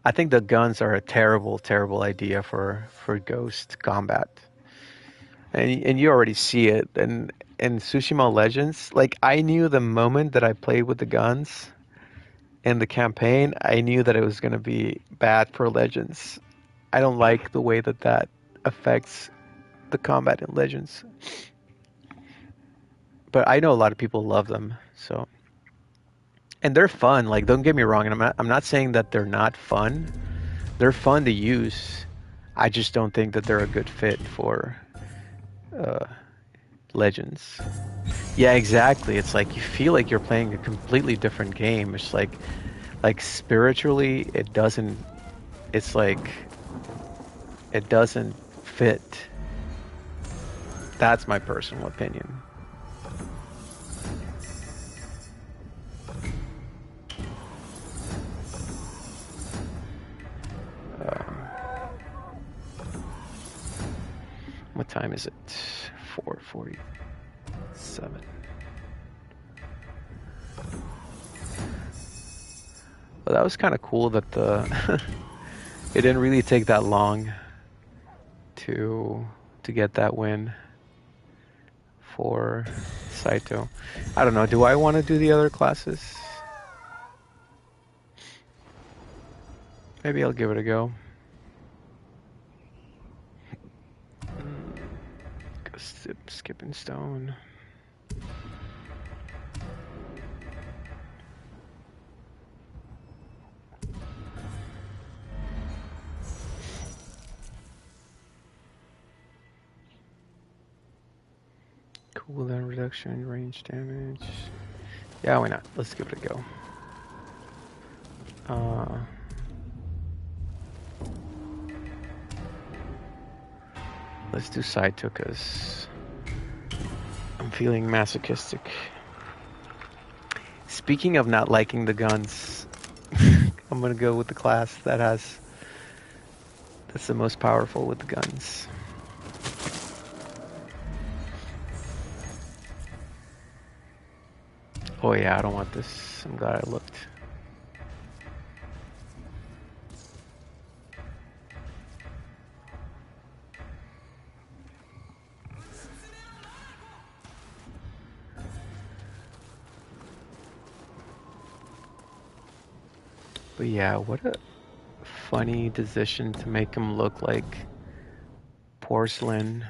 I think the guns are a terrible idea for ghost combat. And you already see it in Tsushima Legends. Like I knew the moment that I played with the guns in the campaign, I knew that it was going to be bad for Legends. I don't like the way that that affects the combat in Legends. But I know a lot of people love them. So and they're fun. Like don't get me wrong, and I'm not saying that they're not fun. They're fun to use. I just don't think that they're a good fit for uh, Legends. Yeah, exactly. It's like you feel like you're playing a completely different game. It's like spiritually it doesn't it's like it doesn't fit. That's my personal opinion. Um, what time is it? 4:47. Well, that was kind of cool that the it didn't really take that long to to get that win for Saito. I don't know. Do I want to do the other classes? Maybe I'll give it a go. Skipping stone. Cooldown reduction, range damage. Yeah, why not? Let's give it a go. Let's do Saito because I'm feeling masochistic. Speaking of not liking the guns, I'm gonna go with the class that's the most powerful with the guns. Oh yeah, I don't want this. I'm glad I looked. But yeah, what a funny decision to make him look like porcelain.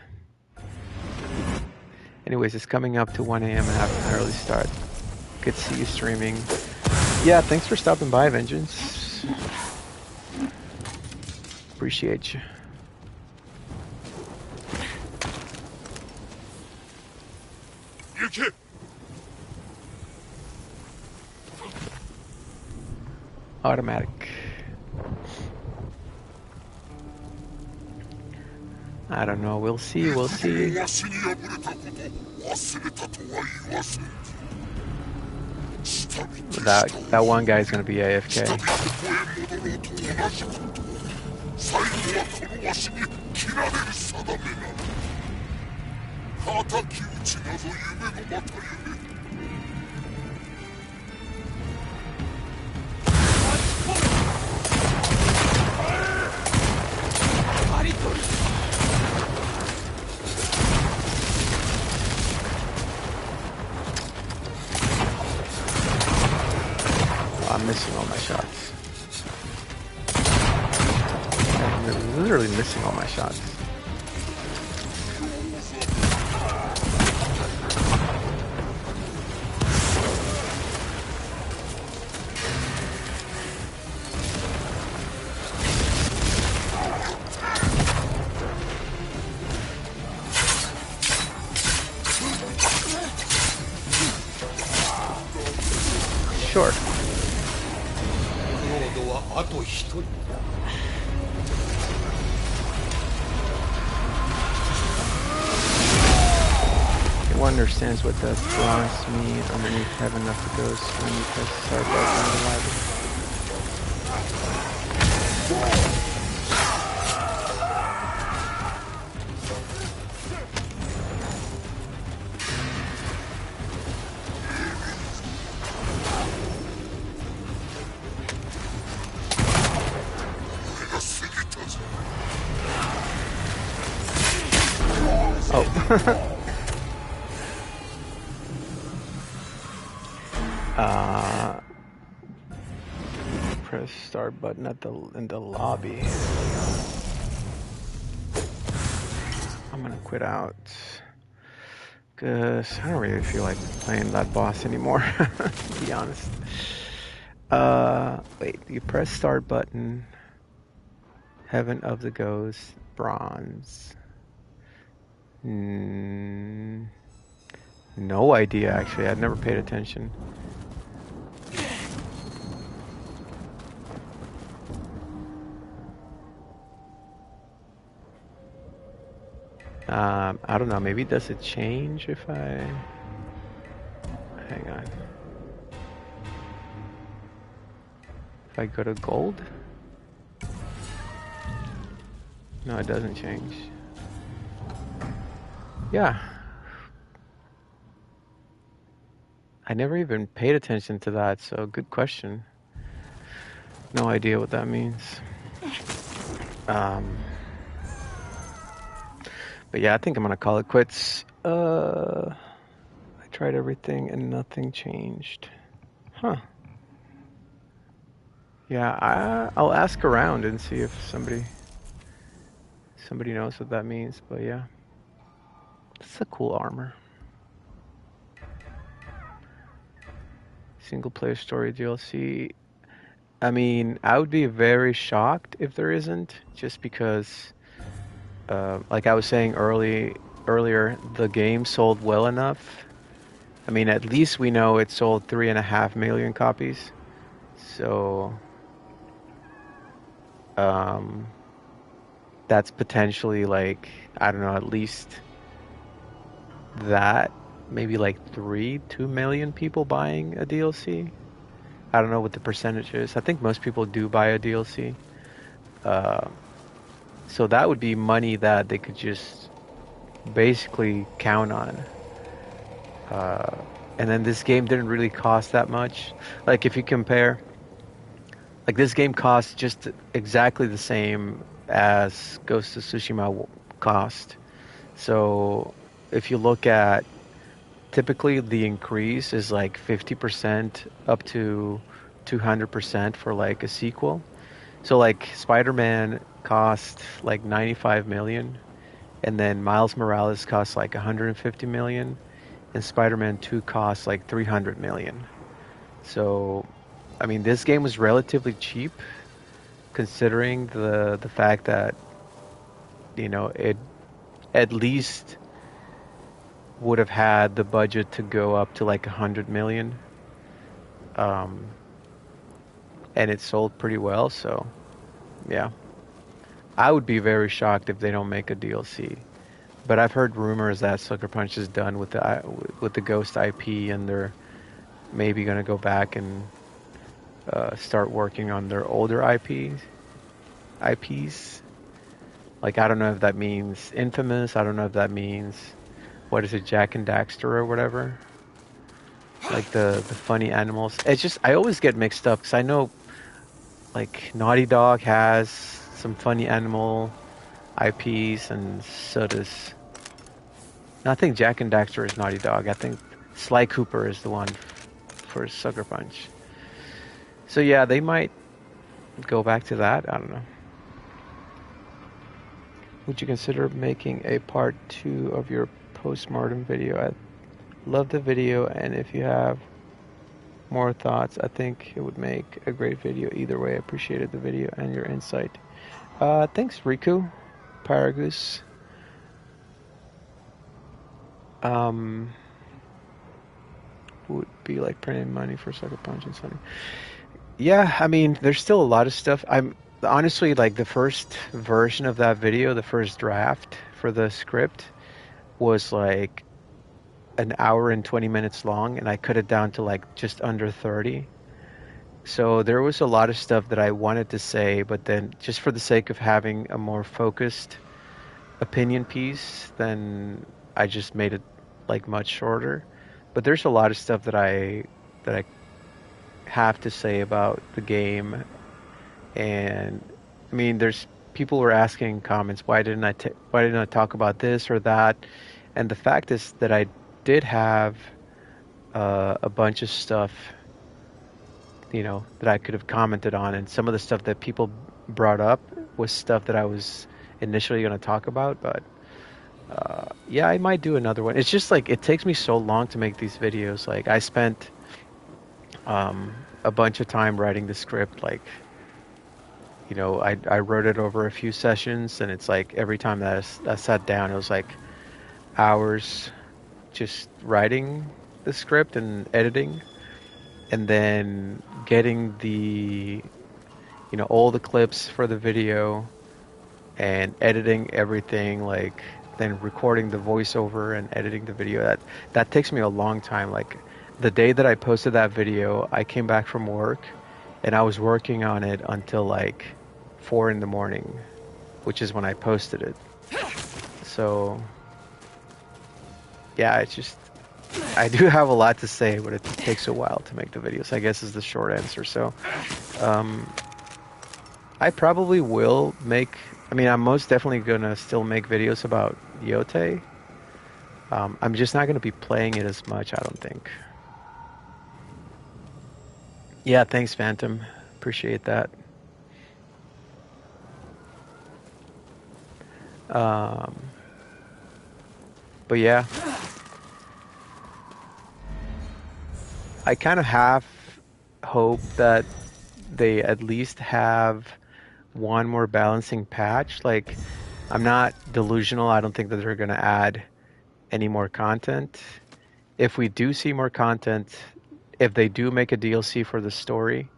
Anyways, it's coming up to 1 a.m. and having an early start. Good to see you streaming. Yeah, thanks for stopping by, Vengeance. Appreciate you. automatic. I don't know. We'll see. We'll see. That one guy is gonna be AFK. I'm missing all my shots. I'm literally missing all my shots. Sure. No one understands what the bronze mean underneath heaven of the ghost when you press the start button on the library. Oh. Press start button in the lobby. I'm gonna quit out because I don't really feel like playing that boss anymore. To be honest. Wait. You press start button. Heaven of the Ghost, bronze. No idea, actually. I'd never paid attention. I don't know. Maybe does it change if I... Hang on. If I go to gold? No, it doesn't change. Yeah. I never even paid attention to that, so good question. No idea what that means. But yeah, I think I'm gonna call it quits. I tried everything and nothing changed. Huh. Yeah, I'll ask around and see if somebody knows what that means. But yeah, it's a cool armor. Single player story DLC. I mean, I would be very shocked if there isn't, just because, like I was saying earlier, the game sold well enough. I mean, at least we know it sold 3.5 million copies. So, that's potentially like, I don't know, at least that, maybe like 2 million people buying a DLC. I don't know what the percentage is. I think most people do buy a DLC. So that would be money that they could just basically count on. And then this game didn't really cost that much. Like if you compare, like this game costs just exactly the same as Ghost of Tsushima cost. So if you look at, typically the increase is like 50% up to 200% for like a sequel. So like Spider-Man cost like 95 million, and then Miles Morales cost like 150 million, and Spider-Man 2 cost like 300 million. So, I mean, this game was relatively cheap considering the fact that, you know, it at least would have had the budget to go up to like 100 million. and it sold pretty well. So yeah, I would be very shocked if they don't make a DLC. But I've heard rumors that Sucker Punch is done with the Ghost IP, and they're maybe gonna go back and start working on their older IPs. Like I don't know if that means Infamous. I don't know if that means what is it, Jack and Daxter or whatever. Like the funny animals. It's just I always get mixed up because I know like Naughty Dog has some funny animal IPs, and so does. No, I think Jack and Daxter is Naughty Dog. I think Sly Cooper is the one for Sucker Punch. So yeah, they might go back to that. I don't know. Would you consider making a part 2 of your post-mortem video? I love the video, and if you have more thoughts, I think it would make a great video. Either way, I appreciated the video and your insight. Thanks, Riku. Paragus. Um, would be like printing money for Sucker Punch and something. Yeah, I mean, there's still a lot of stuff. I'm honestly like the first version of that video, the first draft for the script was like an hour and 20 minutes long, and I cut it down to like just under 30. So there was a lot of stuff that I wanted to say, but then just for the sake of having a more focused opinion piece, then I just made it like much shorter. But there's a lot of stuff that I have to say about the game, and I mean, there's people were asking comments, why didn't I talk about this or that? And the fact is that I did have a bunch of stuff, that I could have commented on, and some of the stuff that people brought up was stuff that I was initially going to talk about, but yeah, I might do another one. It's just like it takes me so long to make these videos. Like I spent a bunch of time writing the script. Like I wrote it over a few sessions, and it's like every time that I sat down, it was like hours just writing the script and editing, and then getting all the clips for the video and editing everything, like then recording the voiceover and editing the video. That takes me a long time. Like the day that I posted that video, I came back from work and I was working on it until like 4 in the morning, which is when I posted it. So yeah, it's just I do have a lot to say, but it takes a while to make the videos, I guess, is the short answer. So um, I probably will make. I mean, I'm most definitely gonna still make videos about Yotei. I'm just not gonna be playing it as much, I don't think. Yeah, thanks, Phantom. Appreciate that. Um, but yeah, I kind of have hope that they at least have one more balancing patch. Like, I'm not delusional. I don't think that they're going to add any more content. If we do see more content, if they do make a DLC for the story,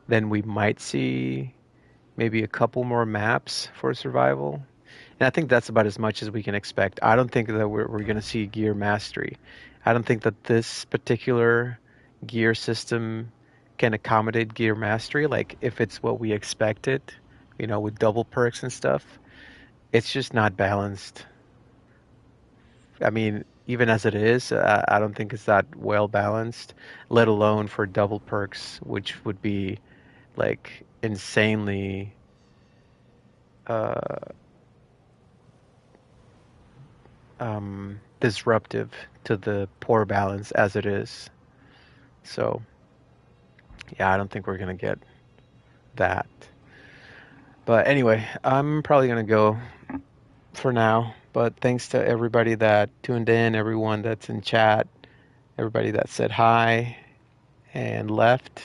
then we might see maybe a couple more maps for survival. And I think that's about as much as we can expect. I don't think that we're going to see gear mastery. I don't think that this particular gear system can accommodate gear mastery. Like if it's what we expected, with double perks and stuff, it's just not balanced. I mean, even as it is, I don't think it's that well balanced, let alone for double perks, which would be like insanely uh, disruptive to the poor balance as it is. So, yeah, I don't think we're gonna get that. But anyway, I'm probably gonna go for now. But thanks to everybody that tuned in, everyone that's in chat, everybody that said hi and left.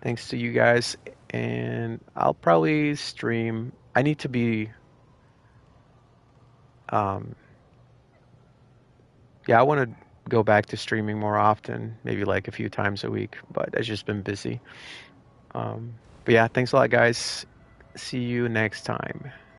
Thanks to you guys. And I'll probably stream. I need to be, um, yeah, I want to go back to streaming more often, maybe like a few times a week, but it's just been busy. But yeah, thanks a lot, guys. See you next time.